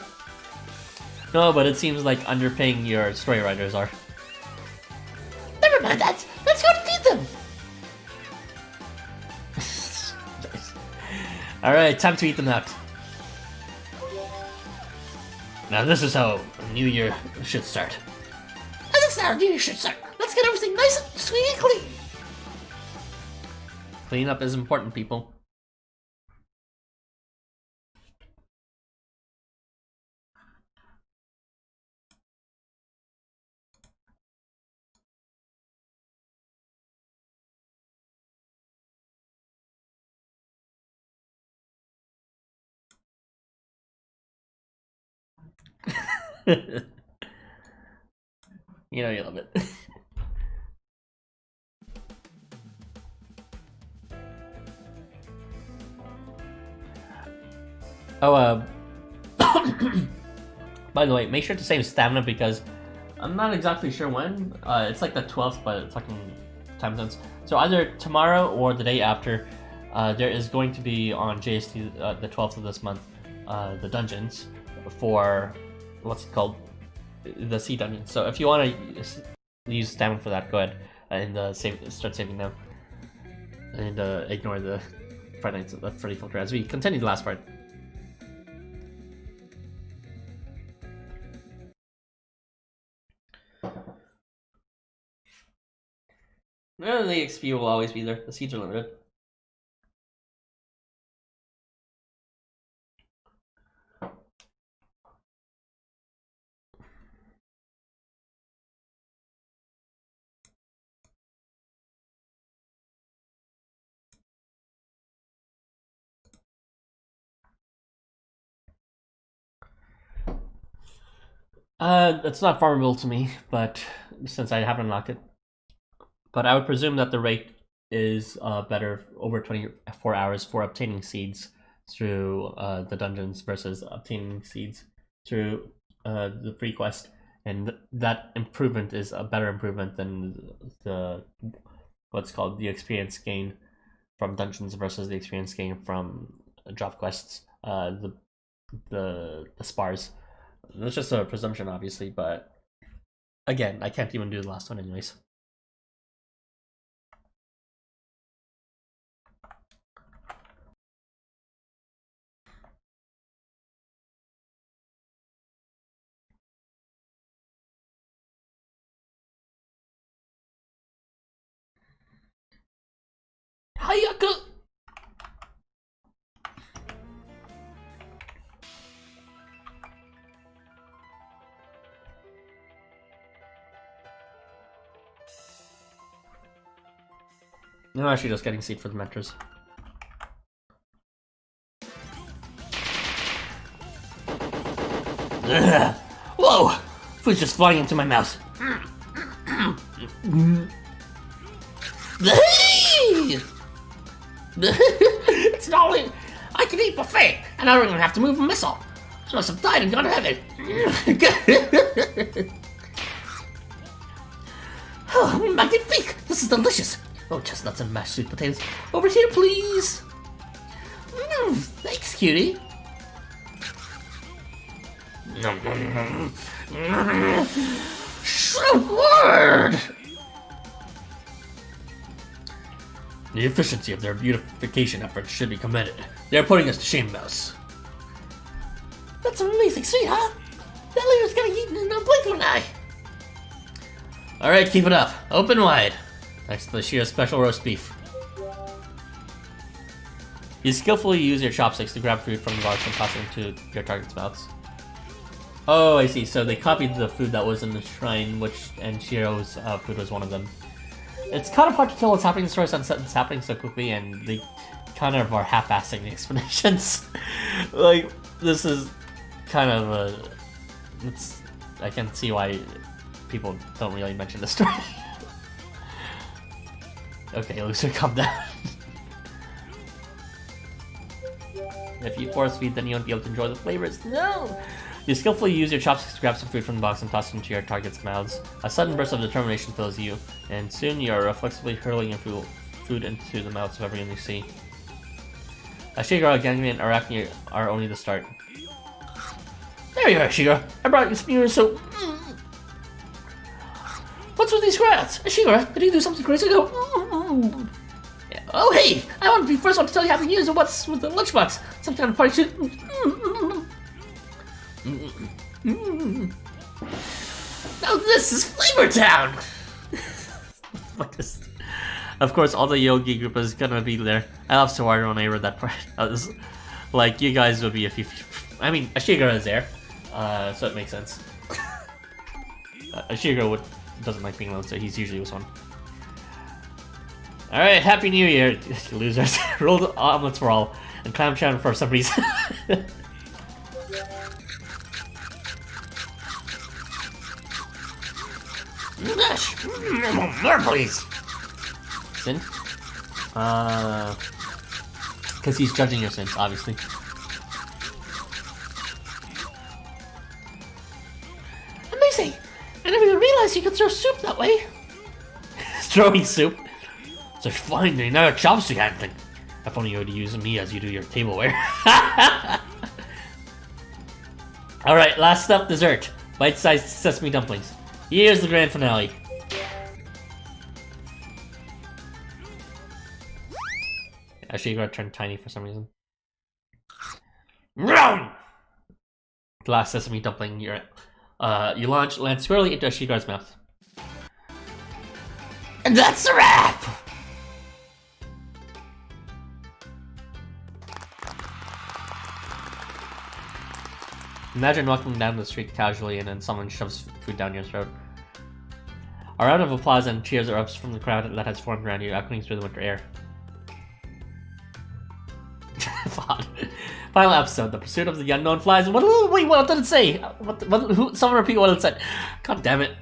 No, but it seems like underpaying your story writers are. Never mind that. Let's go and feed them. Alright, time to eat them out. Now this is how a new year should start. And that's how our New Year should start. Let's get everything nice and sweet and clean. Cleanup is important, people. You know you love it. Oh, by the way, make sure to save stamina because I'm not exactly sure when. It's like the 12th, but fucking time zones. So either tomorrow or the day after, there is going to be on JST the 12th of this month, the dungeons for what's it called, the sea dungeon. So if you want to use stamina for that, go ahead and start saving now, and ignore the Friday Nights at Freddy filter as we continue the last part. The XP will always be there. The seeds are limited. It's not farmable to me, but since I haven't unlocked it. but I would presume that the rate is better over 24 hours for obtaining seeds through the dungeons versus obtaining seeds through the free quest, and that improvement is a better improvement than the what's called the experience gain from dungeons versus the experience gain from drop quests, the spars. That's just a presumption, obviously, but again, I can't even do the last one anyways. Hayaka! I'm actually just getting seed for the mentors. Ugh. Whoa! Food's just flying into my mouth. It's not only I can eat buffet, and I don't even have to move a missile. I must have died and gone to heaven. Oh, magnifique! This is delicious. Oh, chestnuts and mashed sweet potatoes. Over here, please. Thanks, cutie. Shrimp word! The efficiency of their beautification efforts should be commended. They are putting us to shame, Mouse. That's amazing, sweetheart. That lady's getting eaten in a blink of an eye. Alright, keep it up. Open wide. Next to the Shira's special roast beef. You skillfully use your chopsticks to grab food from the box and toss it into your target's mouths. Oh, I see. So they copied the food that was in the shrine, and Shiro's food was one of them. It's kind of hard to tell what's happening in the story since it's happening so quickly, and they kind of are half-assing the explanations. Like, this is kind of a... I can see why people don't really mention the story. Okay, Lucer, calm down. If you force feed, then you won't be able to enjoy the flavors. No! You skillfully use your chopsticks to grab some food from the box and toss it into your target's mouths. A sudden burst of determination fills you, and soon you are reflexively hurling your food into the mouths of everyone you see. Ashigara, Gangnam, and Arachne are only the start. There you are, Ashigara. I brought you some of your soup. What's with these crowds? Ashigara, did you do something crazy? Go. Oh, hey! I want to be first one to tell you Happy News and what's with the lunchbox. Some kind of party too. Now this is Flavor Town! Of course, all the Yogi group is gonna be there. I laughed so hard when I read that part. I was like, you guys would be if you... I mean, Ashigara is there, so it makes sense. Ashigara doesn't like being alone, so he's usually with one. Alright, Happy New Year, losers. Rolled omelets for all, and clam chowder for some reason. More, please. Sin? Because he's judging your sins, obviously. Amazing! I never even realized you could throw soup that way. Throwing soup? Such fine, another chopstick handling. If only you would use me as you do your tableware. Alright, last up, dessert. Bite-sized sesame dumplings. Here's the grand finale. Ashigara turned tiny for some reason. Round! The last sesame dumpling you launch lands squarely into Ashigara's mouth. And that's a wrap! Imagine walking down the street casually and then someone shoves food down your throat. A round of applause and cheers erupts from the crowd that has formed around you, echoing through the winter air. Final episode, the pursuit of the unknown flies. Wait, what did it say? Someone repeat what it said. God damn it.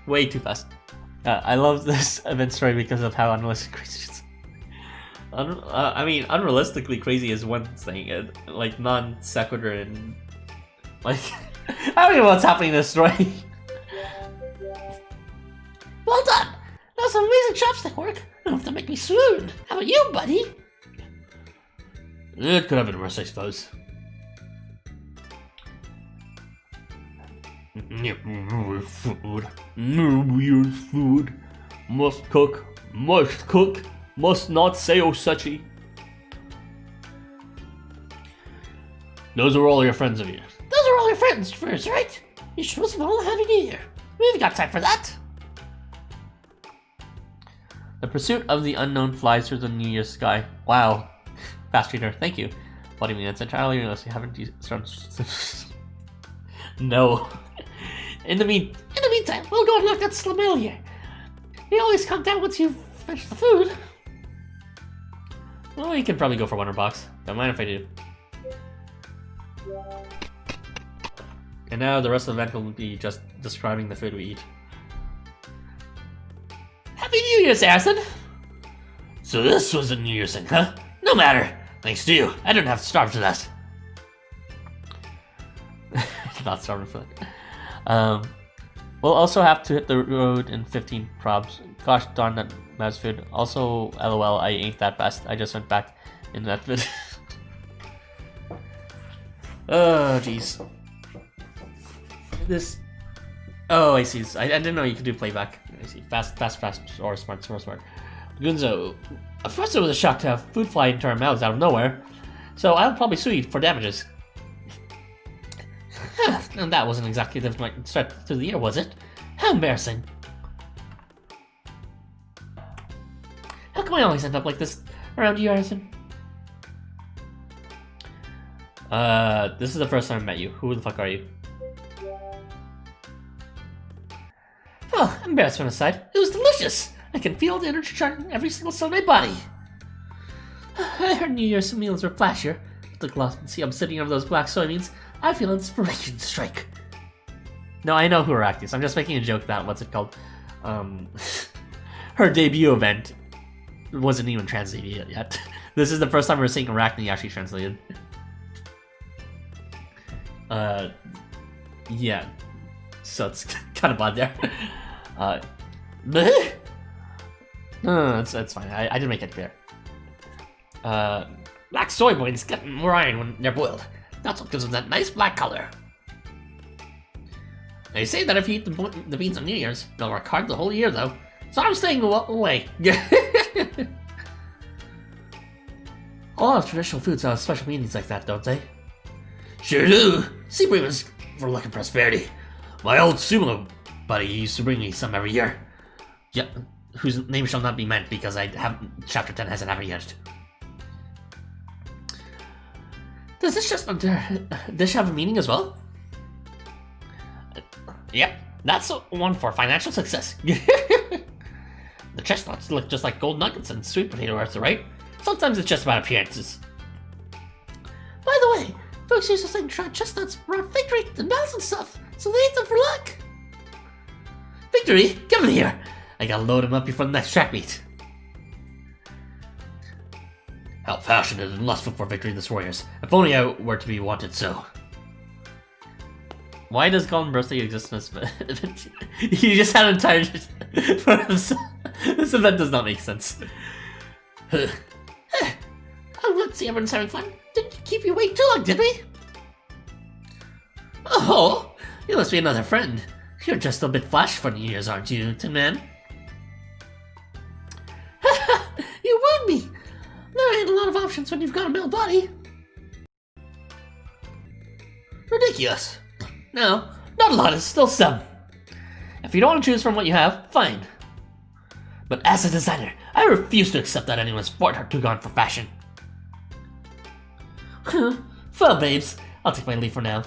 Way too fast. I love this event story because of how unrealistic crazy it is. I mean, unrealistically crazy is one thing, like non sequitur and like I don't know what's happening in this story. Well done! That was some amazing chopstick work. Enough to make me swoon. How about you, buddy? It could have been worse, I suppose. Food. No weird food. Must cook. Must not say oh suchy. Those are all your friends of yours. Those are all your friends first, right? You should wish them all a Happy New Year. We've got time for that. The pursuit of the unknown flies through the New Year's sky. Wow. Fast reader, thank you. What do you mean? It's entirely unless you haven't used... No. In the meantime, we'll go and look at Slamelier. He always comes down once you've finished the food. Well, you can probably go for $100. Don't mind if I do. And now the rest of the event will be just describing the food we eat. Happy New Year, Saracen! So this was a New Year's thing, huh? No matter. Thanks to you, I didn't have to starve to that. Not starving for that. We'll also have to hit the road in 15 probs. Gosh darn that mouse food. Also, LOL, I ain't that fast. I just went back in that vid. Oh, jeez. This... Oh, I see. I didn't know you could do playback. I see. Fast, or smart. Gunzo, at first it was a shock to have food fly into our mouths out of nowhere, so I'll probably sue you for damages. And that wasn't exactly the start to the year, was it? How embarrassing. How come I always end up like this around you, Harrison? This is the first time I met you. Who the fuck are you? Well, embarrassment aside, it was delicious! I can feel the energy charging every single cell in my body. I heard New Year's meals were flashier. With the gloss and see I'm sitting over those black soybeans, I feel inspiration strike. No, I know who Arachne is. I'm just making a joke that, what's it called? Her debut event wasn't even translated yet. This is the first time we're seeing Arachne actually translated. Yeah. So it's kind of odd there. No, it's fine. I didn't make it clear. Black soybeans get more iron when they're boiled. That's what gives them that nice black color. They say that if you eat the beans on New Year's, they'll work hard the whole year, though. So I'm staying away. A lot of traditional foods have special meanings like that, don't they? Sure do. Sea breamers for luck and prosperity. My old sumo buddy used to bring me some every year. Yeah, whose name shall not be meant because chapter 10 hasn't happened yet. Does this dish have a meaning as well? Yep, that's one for financial success. The chestnuts look just like gold nuggets and sweet potato hearts, right? Sometimes it's just about appearances. By the way, folks used to think chestnuts brought victory and battles and stuff, so they ate them for luck. Victory? Come in here. I gotta load him up before the next track meet. How passionate and lustful for victory this warriors. If only I were to be wanted so. Why does Golden Birthday exist in this event? You just had an entire... This event does not make sense. Oh, let's see, everyone's having fun. Didn't keep you waiting too long, did we? Oh, you must be another friend. You're just a bit flash for New Year's, aren't you, Tin Man? You wooed me! There ain't a lot of options when you've got a male body. Ridiculous. No, not a lot, it's still some. If you don't want to choose from what you have, fine. But as a designer, I refuse to accept that anyone's fought her too gone for fashion. Well, babes, I'll take my leave for now.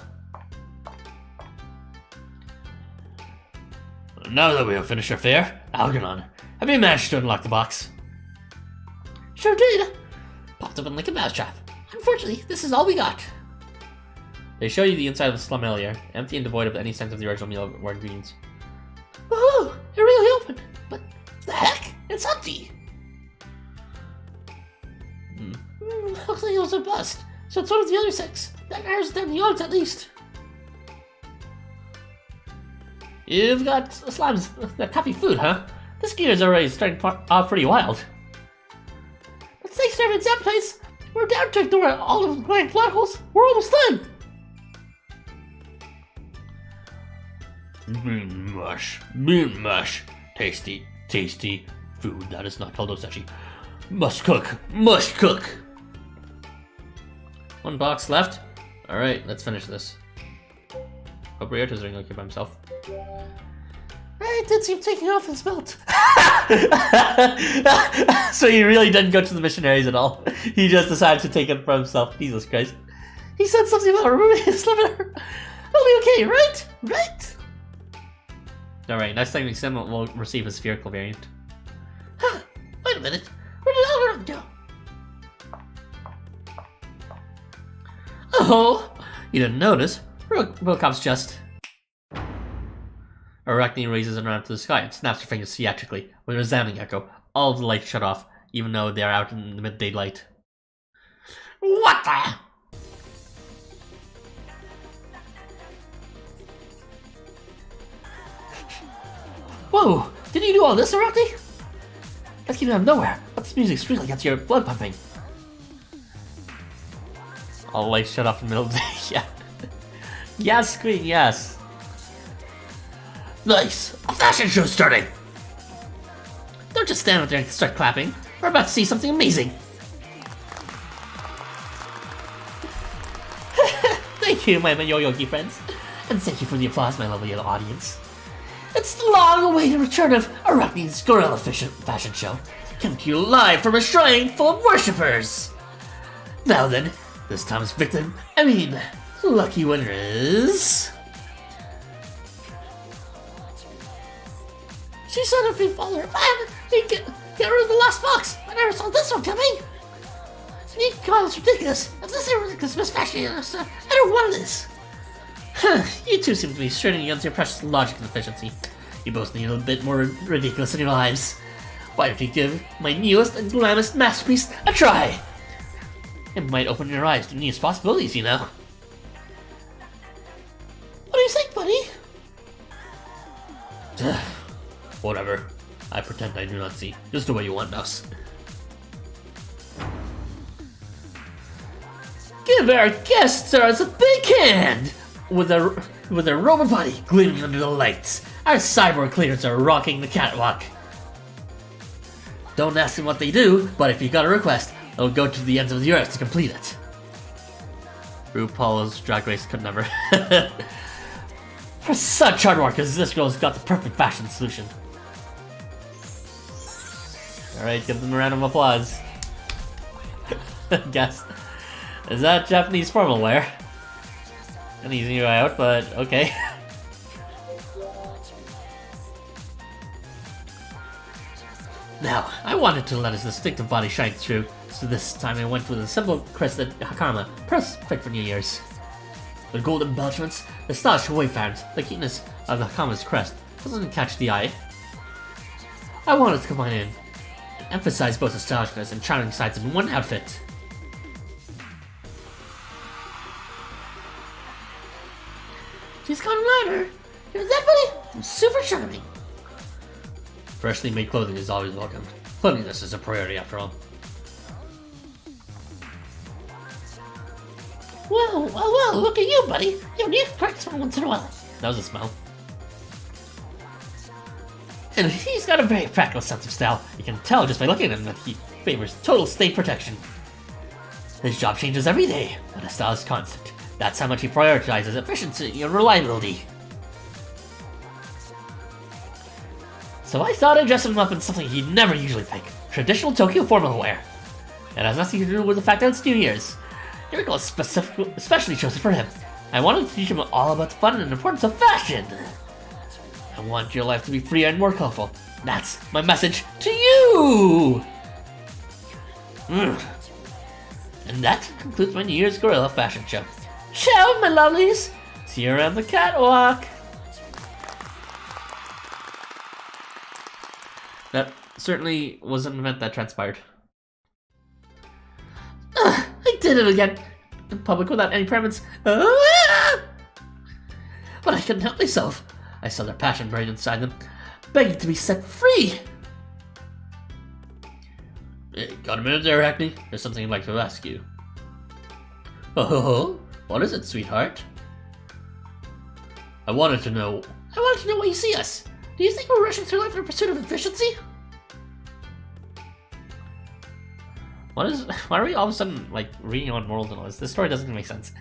Now that we have finished our fare, Algernon, have you managed to unlock the box? Sure did. Popped open like a mousetrap. Unfortunately, this is all we got. They show you the inside of the slum earlier, empty and devoid of any sense of the original meal or ingredients. Woohoo! It really opened. But It's empty. Looks like it was a bust. So it's one of the other 6. That narrows down the odds at least. You've got slimes that copy food, huh? This gear is already starting off pretty wild. But thanks to everyone's appetites, we're down to ignore all of the grand plot holes. We're almost done. Bean mush. Tasty, tasty food that is not called osechi. Must cook, must cook. 1 box left. Alright, let's finish this. Hope Ryota's doing okay by himself. I did seem taking off his belt. So he really didn't go to the missionaries at all. He just decided to take it for himself. Jesus Christ. He said something about removing his limiter. I'll be okay, right? Right? Alright, next time we see him, we'll receive a spherical variant. Huh, wait a minute. Where did Alderaan go? Oh, you didn't notice? Wilcox just... Arachne raises an arm to the sky and snaps her fingers theatrically with a resounding echo. All of the lights shut off, even though they are out in the midday light. What the? Whoa! Did you do all this, Arachne? That came out of nowhere, but this music really gets your blood pumping. All the lights shut off in the middle of the day. Yeah. Yes, Queen, yes. Nice! A fashion show's starting! Don't just stand up there and start clapping. We're about to see something amazing. Thank you, my Yoyogi friends. And thank you for the applause, my lovely audience. It's the long-awaited return of Arachne's Gorilla Fashion Show, coming to you live from a shrine full of worshippers. Now then, this time's lucky winner is... She said if we follow her plan, we get rid of the last box. I never saw this one coming. You call this ridiculous. If this isn't ridiculous Miss Fashion, I don't want this. You two seem to be straining against your precious logic and efficiency. You both need a bit more ridiculous in your lives. Why don't you give my newest and glamorous masterpiece a try? It might open your eyes to new possibilities, you know. What do you think, buddy? Whatever. I pretend I do not see. Just the way you want, Mouse. Give our guest stars a big hand! With their robot body gleaming under the lights, our cyborg cleaners are rocking the catwalk. Don't ask them what they do, but if you got a request, they'll go to the ends of the earth to complete it. RuPaul's Drag Race could never. For such hard work, as this girl's got the perfect fashion solution. Alright, give them a round of applause. Guess. Is that Japanese formal wear? An easy way out, but okay. Now, I wanted to let his distinctive body shine through, so this time I went with a simple crested hakama, perfect for New Year's. The gold embellishments, the stylish wayfarers, the cuteness of the hakama's crest doesn't catch the eye. I wanted to combine in and emphasize both the stylishness and charming sides in one outfit. She's gone lighter. Hear that, buddy? I'm super charming. Freshly made clothing is always welcome. Cleanliness is a priority after all. Well, look at you, buddy. You need to practice one once in a while. That was a smell. And he's got a very practical sense of style. You can tell just by looking at him that he favors total state protection. His job changes every day, but his style is constant. That's how much he prioritizes efficiency and reliability. So I thought I'd dress him up in something he'd never usually pick. Traditional Tokyo formal wear. It has nothing to do with the fact that it's New Year's. Your girl is especially chosen for him. I wanted to teach him all about the fun and importance of fashion. I want your life to be freer and more colorful. That's my message to you! And that concludes my New Year's Gorilla Fashion Show. Ciao, my lovelies! See you around the catwalk! certainly was an event that transpired. I did it again! In public without any permits. But I couldn't help myself. I saw their passion burned inside them, begging to be set free. Hey, got a minute there, Hackney? There's something I'd like to ask you. Oh, what is it, sweetheart? I wanted to know why you see us. Do you think we're rushing through life in pursuit of efficiency? Why are we all of a sudden, like, reading on morals and all this? This story doesn't make sense.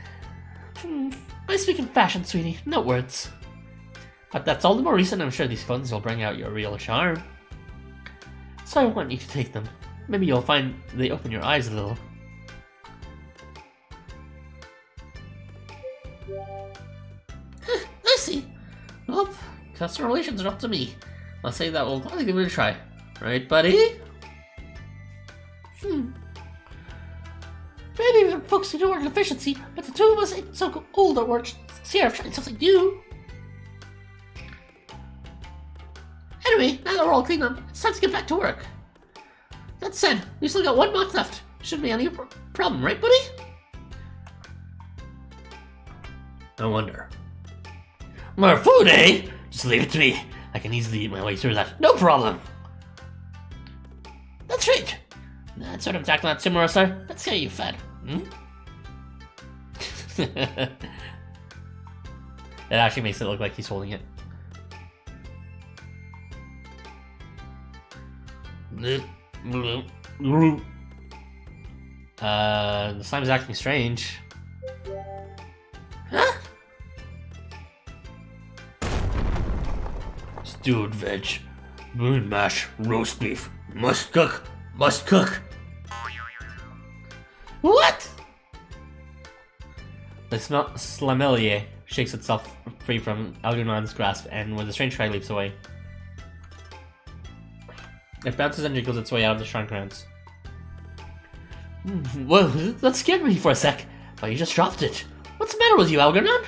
I speak in fashion, sweetie, no words. But that's all the more reason I'm sure these clothes will bring out your real charm. So I want you to take them. Maybe you'll find they open your eyes a little. I see. Well, customer relations are up to me. I'll say that we'll gladly give it a try. Right, buddy? Maybe we're focusing toward efficiency, but the two of us ain't so old that we're scared of trying something new. Anyway, now that we're all cleaned up, it's time to get back to work. That said, we still got 1 month left. Shouldn't be any problem, right, buddy? No wonder. More food, eh? Just leave it to me. I can easily eat my way through that. No problem. That's right. That sort of attack not similar, sir. Let's get you fed. It actually makes it look like he's holding it. The slime's acting strange. Huh? Stewed veg, moon mash, roast beef, must cook, must cook. What? The Slamelier shakes itself free from Algernon's grasp, and with a strange cry leaps away. It bounces and jiggles its way out of the shrine grounds. Whoa, that scared me for a sec, but you just dropped it. What's the matter with you, Algernon?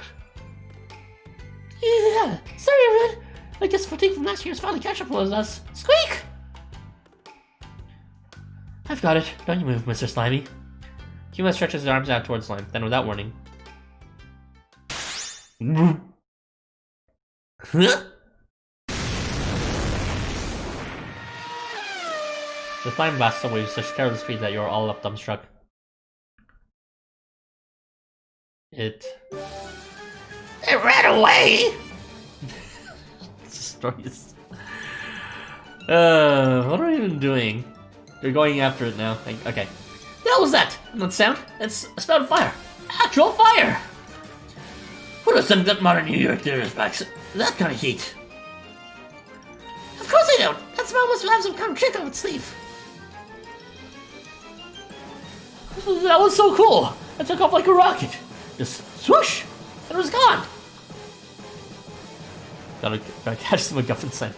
Yeah, sorry everyone. I guess fatigue from last year's finally catch up with us. Squeak! I've got it. Don't you move, Mr. Slimy. Kima stretches his arms out towards Slime, then without warning. The slime blasts away with such careless speed that you're all left dumbstruck. It ran away! Stories. What are we even doing? You're going after it now. Okay. The hell was that? That sound? It's a spout of fire. Actual fire! Who does think that modern New York there is back that kind of heat? Of course I don't! That smell must have some kind of trick up its sleeve. That was so cool! It took off like a rocket. Just swoosh! And it was gone! Gotta catch some MacGuffin sign.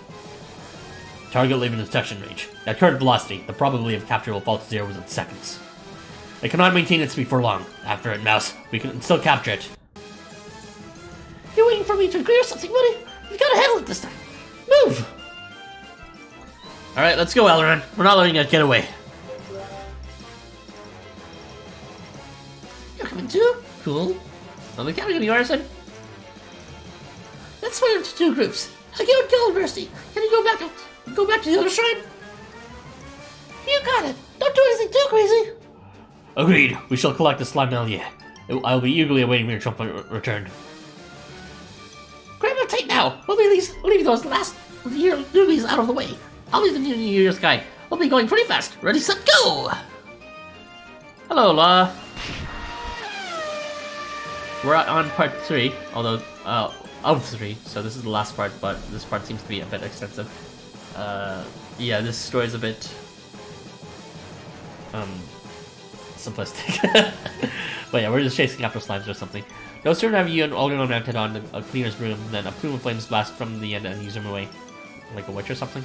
Target leaving detection range. At current velocity, the probability of capture will fall to 0 within seconds. It cannot maintain its speed for long. After it mouse, we can still capture it. You're waiting for me to agree or something, buddy? You've got to handle it this time. Move! Alright, let's go, Elrond. We're not letting it get away. You're coming too? Cool. On the count of you, Arson. Let's split into 2 groups. I'll go and kill Bursty. Can you go back to the other shrine? You got it. Don't do anything too crazy. Agreed. We shall collect the slime Elia. I'll be eagerly awaiting your triumphant return. Grab it tight now. We'll leave those last newbies out of the way. I'll be the New Year's guy. We'll be going pretty fast. Ready, set, go! Hello, La. We're on part 3, although, of 3, so this is the last part, but this part seems to be a bit extensive. Yeah, this story is a bit, simplistic. But yeah, we're just chasing after slimes or something. No sooner have you and Algernon mounted on a cleaner's broom than a plume of flames blast from the end and use them away. Like a witch or something?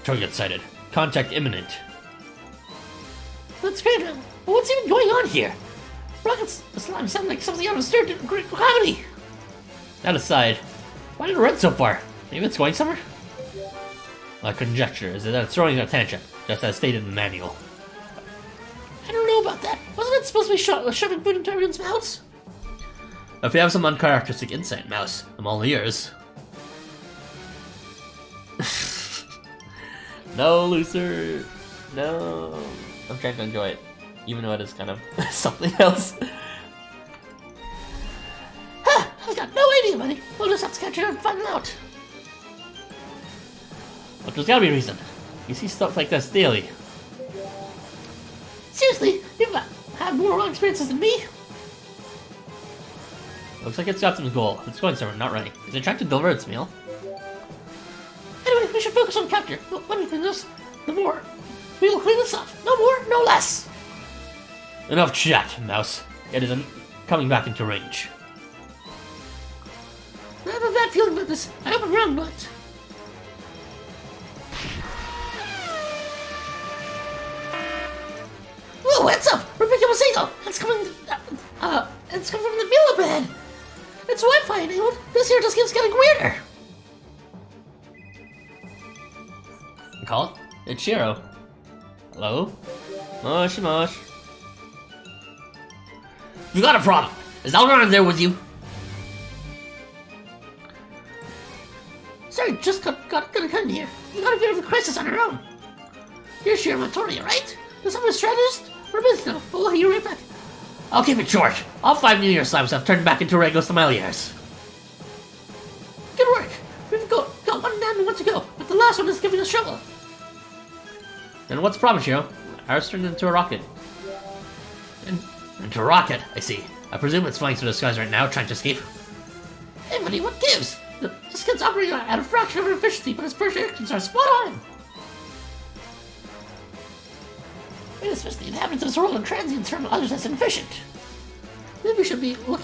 Target sighted. Contact imminent. That's great, but what's even going on here? Rockets, the slime sound like something out of stirred gravity. That aside, why did it run so far? Maybe it's going somewhere? My conjecture is that it's throwing a tangent, just as stated in the manual. I don't know about that. Wasn't it supposed to be shoving food into everyone's mouths? If you have some uncharacteristic insight, Mouse, I'm all ears. No, Lucer. No. I'm trying to enjoy it, even though it is kind of something else. Ha! I've got no idea, buddy. We'll just have to catch it and find out. But there's gotta be a reason. You see stuff like this daily. Seriously, you've had more wrong experiences than me? Looks like it's got some goal. It's going somewhere, not running. Is it trying to deliver its meal? Anyway, we should focus on capture. When we clean this, the more we will clean this up. No more, no less. Enough chat, Mouse. It isn't coming back into range. I have a bad feeling about this. I hope I'm wrong, but... Whoa, heads up! We're picking up a signal! It's coming from the middle of bed! It's Wi-Fi enabled! This here just keeps getting weirder! Call it? It's Shiro. Hello? Mosh mosh. You got a problem! Is Algernon there with you? Sorry, just gonna come in here. You got a bit of a crisis on your own. You're Shiro Matoria, right? The summer strategist? We're busy now, but we'll hear you right back. I'll keep it short. All 5 New Year slimes have turned back into regular sommeliers. Good work! We've got one down and one to go, but the last one is giving us trouble. Then what's the problem, Shiro? Ours turned into a rocket. Into a rocket, I see. I presume it's flying through the skies right now, trying to escape. Hey buddy, what gives? This kid's operating at a fraction of her efficiency, but his projections are spot on. Wait, especially the inhabitants of this world and transients from others as inefficient. Maybe we should we'll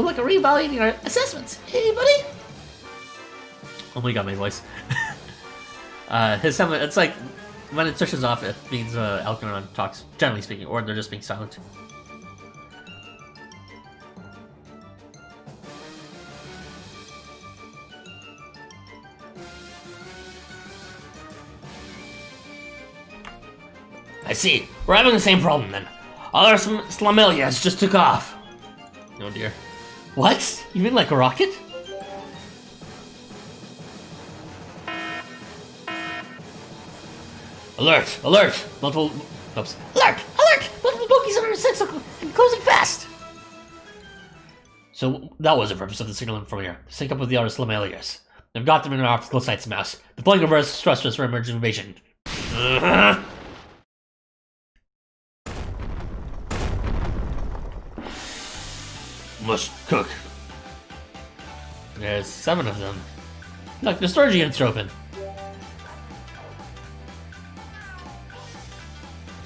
look at reevaluating our assessments. Hey buddy? Oh my god, my voice. His summon, it's like, when it switches off, it means Algernon talks, generally speaking, or they're just being silent. I see. We're having the same problem then. All our Slamelias just took off. Oh dear. What? You mean like a rocket? Alert! Alert! Multiple... Oops. Alert! Alert! Multiple bogies on our signal and closing fast! So that was the purpose of the signaling from here. To sync up with the other Slamelias. They've got them in our optical sights, Mouse. Deploying reverse thrusters for emergent invasion. Must cook. There's 7 of them. Look, the storage units are open.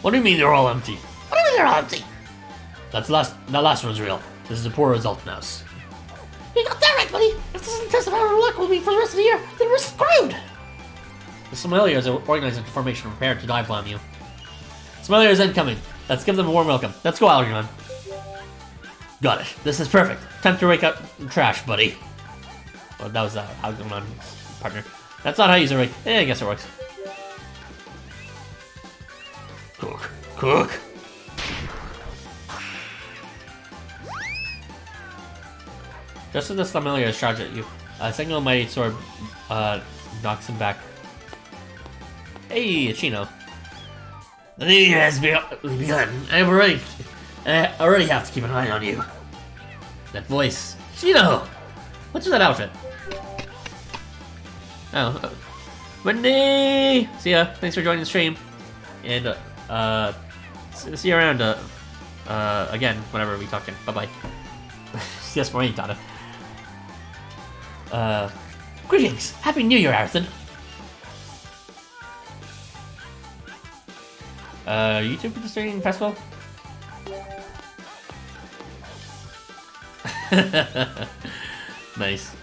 What do you mean they're all empty? What do you mean they're all empty? That last one's real. This is a poor result, Mouse. You got that right, buddy! If this isn't test of how our luck will be for the rest of the year, then we're screwed! The Sommeliers are organized into formation prepared to dive bomb you. Sommeliers incoming. Let's give them a warm welcome. Let's go, Algernon. Got it. This is perfect. Time to rake up trash, buddy. Well, that was Algernon's partner. That's not how you use a rake. I guess it works. Cook. Cook. Just as the Slameliers charge at you, a single mighty sword knocks him back. Hey, Chino. The new year has begun. I already have to keep an eye on you. That voice. Chino! What's with that outfit? Oh. Wendy! See ya. Thanks for joining the stream. And, see you around, again, whenever we talk again. Bye-bye. Yes, for me, Dada. Greetings! Happy New Year, Arthur! YouTube participating in festival? Nice.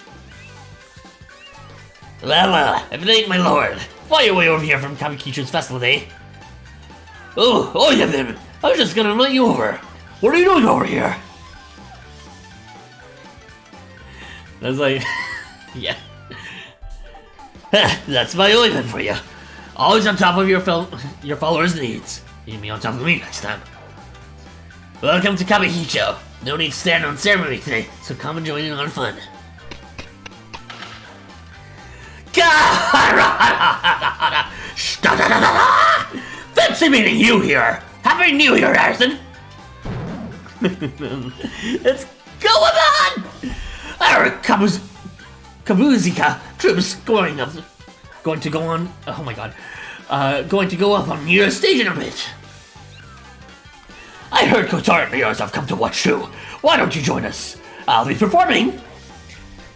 Well, if it ain't my lord, fly your way over here from Kamikichu's festival day. Oh, yeah, then. I was just gonna let you over. What are you doing over here? That's like, yeah. That's my ointment for you. Always on top of your followers' needs. You can be on top of me next time. Welcome to Kabukicho. No need to stand on ceremony today, so come and join in on fun. Fancy meeting you here. Happy New Year, Arson. It's going on. Our Kabuzika troops going to go on. Oh my god. Going to go up on New Year's stage in a bit. I heard Kotaro and yours have come to watch too. Why don't you join us? I'll be performing.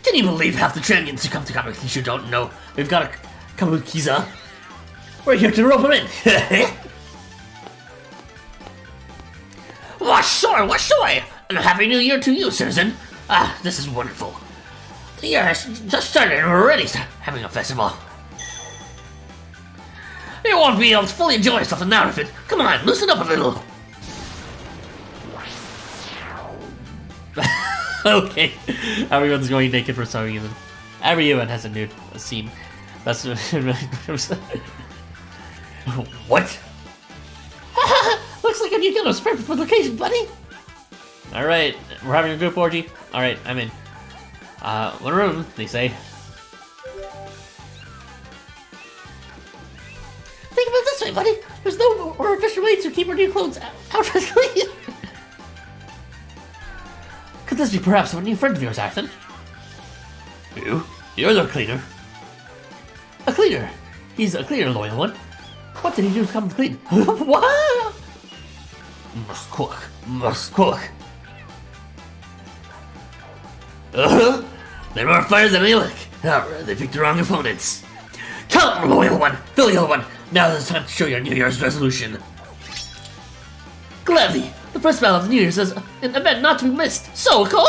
Can you believe half the champions who come to Kabukicho don't know we've got a Kabukiza? We're here to rope him in. Washoy! And a happy new year to you, citizen. Ah, this is wonderful. The year has just started and we're already having a festival. You won't be able to fully enjoy yourself in that outfit. Come on, loosen up a little. Okay, everyone's going naked for some reason. Everyone has a nude scene. That's what? Looks like a new kiddo's perfect for the occasion, buddy. All right, we're having a group orgy. All right, I'm in. One room, they say. Think of it this way, buddy. There's no more efficient way to keep our new clothes out clean. Could this be perhaps a new friend of yours, Arthur? You're the cleaner. A cleaner. He's a cleaner, loyal one. What did he do to come clean? What? Must cook. They're more fire than they lick. However, they picked the wrong opponents. Come, loyal one, filial one. Now it's time to show your New Year's resolution. Gladly. The first battle of the New Year's is an event not to be missed. So cool.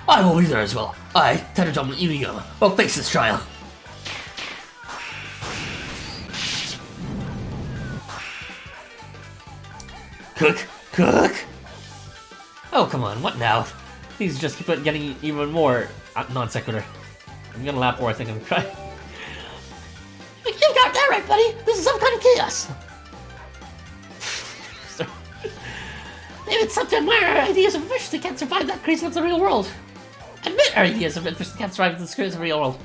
I will be there as well. I, Tenitomo Inuyama, will face this trial. Cook. Oh, come on, what now? These just keep getting even more non sequitur. I'm gonna laugh or I think I'm crying. You got that right, buddy. This is some kind of chaos. Maybe it's time to admire our ideas of fish that can't survive that crazy of the real world. Admit our ideas of fish that can't survive this crazy of the real world.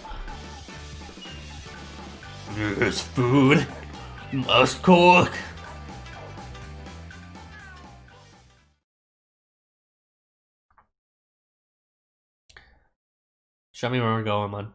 There's food. Must cook. Show me where we're going, man.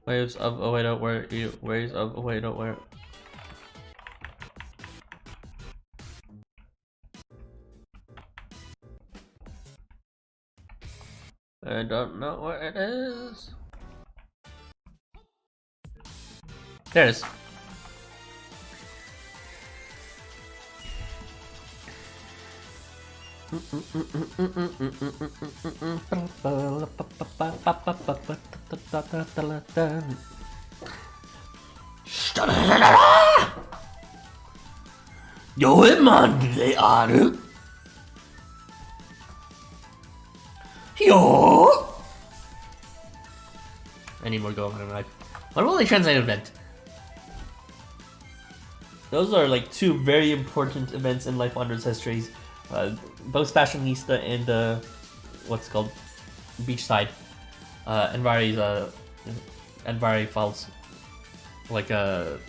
Waves of oh wait, where you waves of oh wait, where I don't know where it is. There it is. Yoemande aru? Yo! I need more go in my life. When will they translate event? Those are like two very important events in LifeWonders histories. Both Fashionista and what's it called Beachside. Envari Falls. Like I'm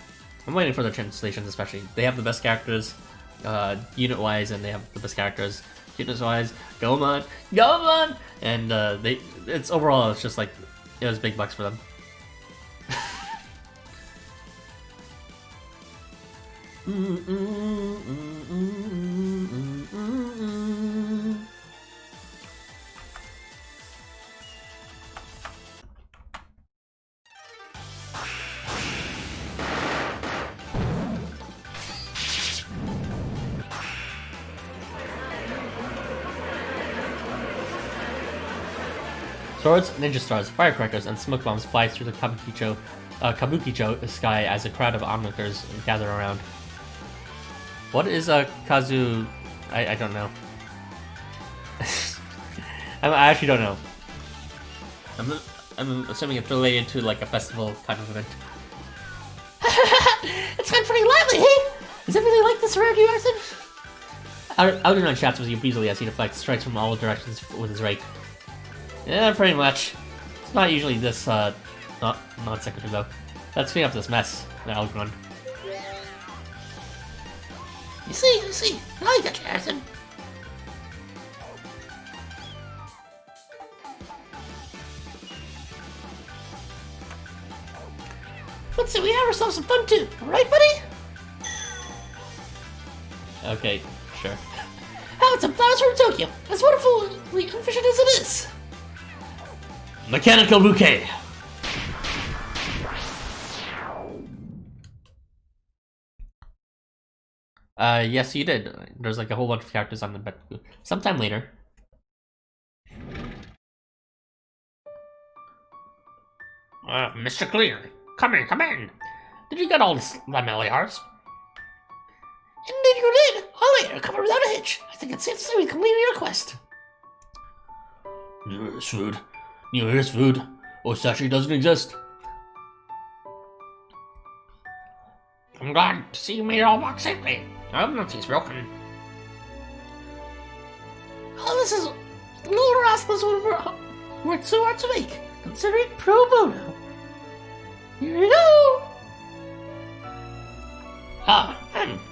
waiting for their translations especially. They have the best characters, unit wise, and they have the best characters. Cuteness wise, go on, and it's overall it's just like it was big bucks for them. Flamethrowers, ninja stars, firecrackers, and smoke bombs fly through the kabukicho sky as a crowd of onlookers gather around. What is a kazu? I don't know. I actually don't know. I'm assuming it's related to like a festival kind of event. It's gotten pretty lively, hey? Is everything like this around you, Arson? Algernon shouts with you breezily as he deflects strikes from all directions with his rake. Yeah, pretty much. It's not usually this, non-sequitur though. Let's clean up this mess, Algernon. I see. Now I got you, Arson. Let's see, we have ourselves some fun too, right, buddy? Okay, sure. How about some flowers from Tokyo? As wonderfully efficient as it is. Mechanical bouquet. Yes, you did. There's like a whole bunch of characters on the bed. Sometime later. Mr. Clear, come in. Did you get all the lamellars? Indeed you did! All here, covered without a hitch. I think it's safe to say we completed your quest. New Year's food. Osashi doesn't exist. I'm glad to see you made it all back safely. I hope nothing's broken. Oh, this is the little rascals worked so hard to make. Consider it pro bono. Here you go!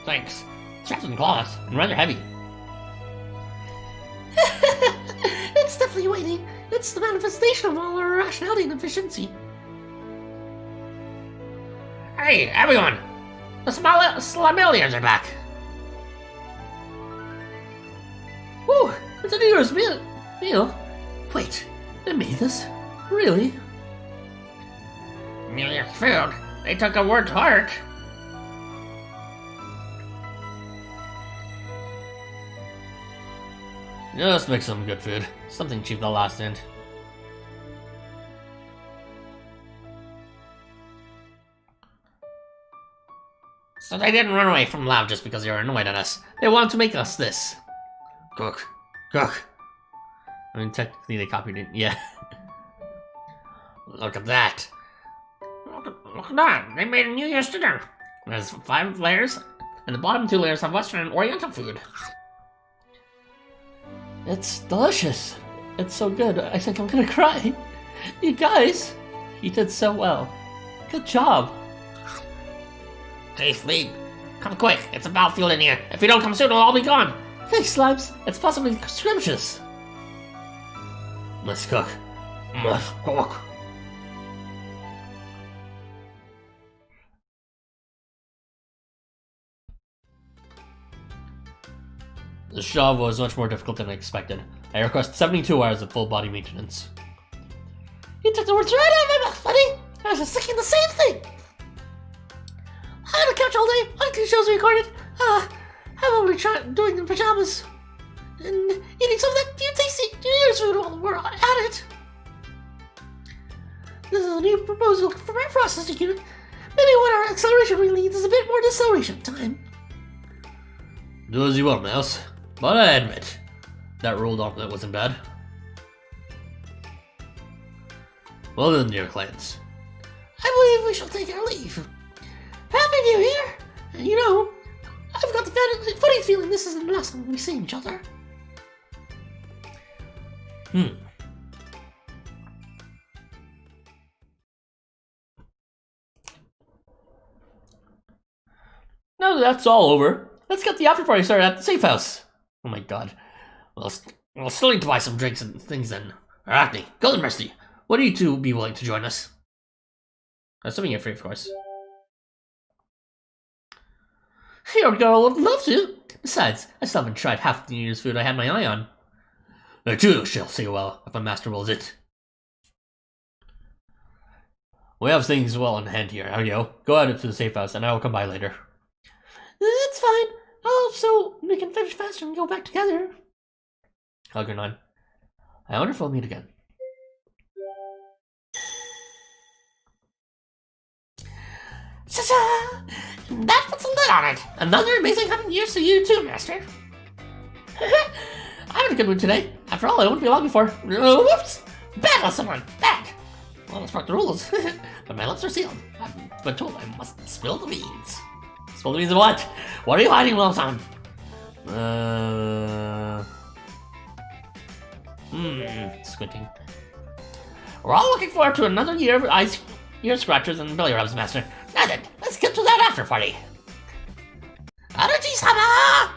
Thanks. It's wrapped in cloth and rather heavy. It's definitely waiting. It's the manifestation of all our rationality and efficiency. Hey, everyone! The Slamelians are back! Woo! It's a New Year's meal. Wait, they made this? Really? New Year's food? They took a word to heart. Yeah, let's make some good food. Something cheap that'll last in. So they didn't run away from lab just because they were annoyed at us. They want to make us this. Cook. I mean, technically they copied it, yeah. Look at that. Look at that. They made a New Year's dinner. There's 5 layers, and the bottom 2 layers have Western and Oriental food. It's delicious. It's so good, I think I'm gonna cry. You guys, you did so well. Good job. Hey, Sleep. Come quick. It's a battlefield in here. If you don't come soon, it'll all be gone. Thanks, Slimes. It's possibly scrumptious. Let's cook. The job was much more difficult than I expected. I request 72 hours of full body maintenance. You took the words right out of my mouth, buddy! I was just thinking the same thing! I'm on the couch all day, watching shows we recorded. How about we try doing the pajamas? And eating some of that new tasty New Year's food while we're at it. This is a new proposal from our processing unit. Maybe what our acceleration really needs is a bit more deceleration time. Do as you will, Mouse. But I admit, that rolled omelet wasn't bad. Well then, dear clients. I believe we shall take our leave. Happy New Year! And you know, I've got the funny feeling this isn't the last time we see each other. Now that that's all over, let's get the after party started at the safe house. Oh my god. We'll still need to buy some drinks and things then. Arachne, Golden Mercy, would you two be willing to join us? Assuming you're free, of course. Your girl would love to. Besides, I still haven't tried half the New Year's food I had my eye on. I too shall say well, if my master wills it. We have things well in hand here, Aryo. Go out to the safe house, and I will come by later. That's fine. So we can finish faster and go back together. Algernon. I wonder if we'll meet again. Sha-sha! That puts a lid on it. Another amazing 100 years to you too, Master. I'm in a good mood today. After all, it won't be long before... Whoops! Bad on someone! Bad! Well, let's broke the rules. But my lips are sealed. I've been told I must spill the beans. Spill the beans of what? What are you hiding, Wilson? Squinting. We're all looking forward to another year of ear scratchers and belly rubs, Master. Now then, let's get to that after party. Araji-sama!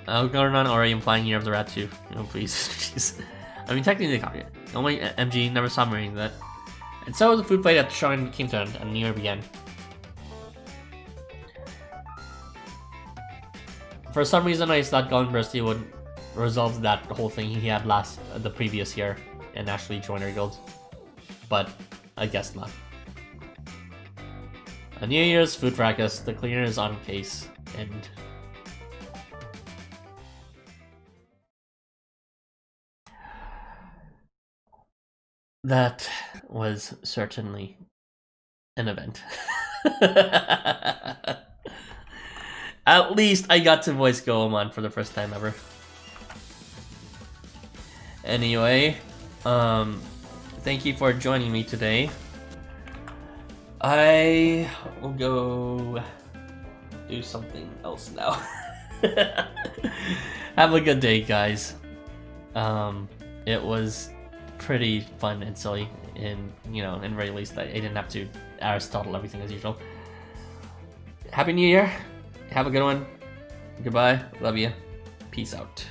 Oh, Gordon, or are you implying Year of the Rat too? No, please. Jeez. I mean, technically they copied it. Only MG never saw me that. And so the food fight at the shrine came to an end, and the new year began. For some reason, I thought Golden Bursty would resolve that whole thing he had the previous year and actually join our guild. But I guess not. A New Year's food fracas, the cleaner is on case, and that was certainly an event. At least I got to voice Goemon for the first time ever. Anyway, thank you for joining me today. I will go do something else now. Have a good day, guys. It was pretty fun and silly, and in very least I didn't have to Aristotle everything as usual. Happy New Year. Have a good one. Goodbye. Love you. Peace out.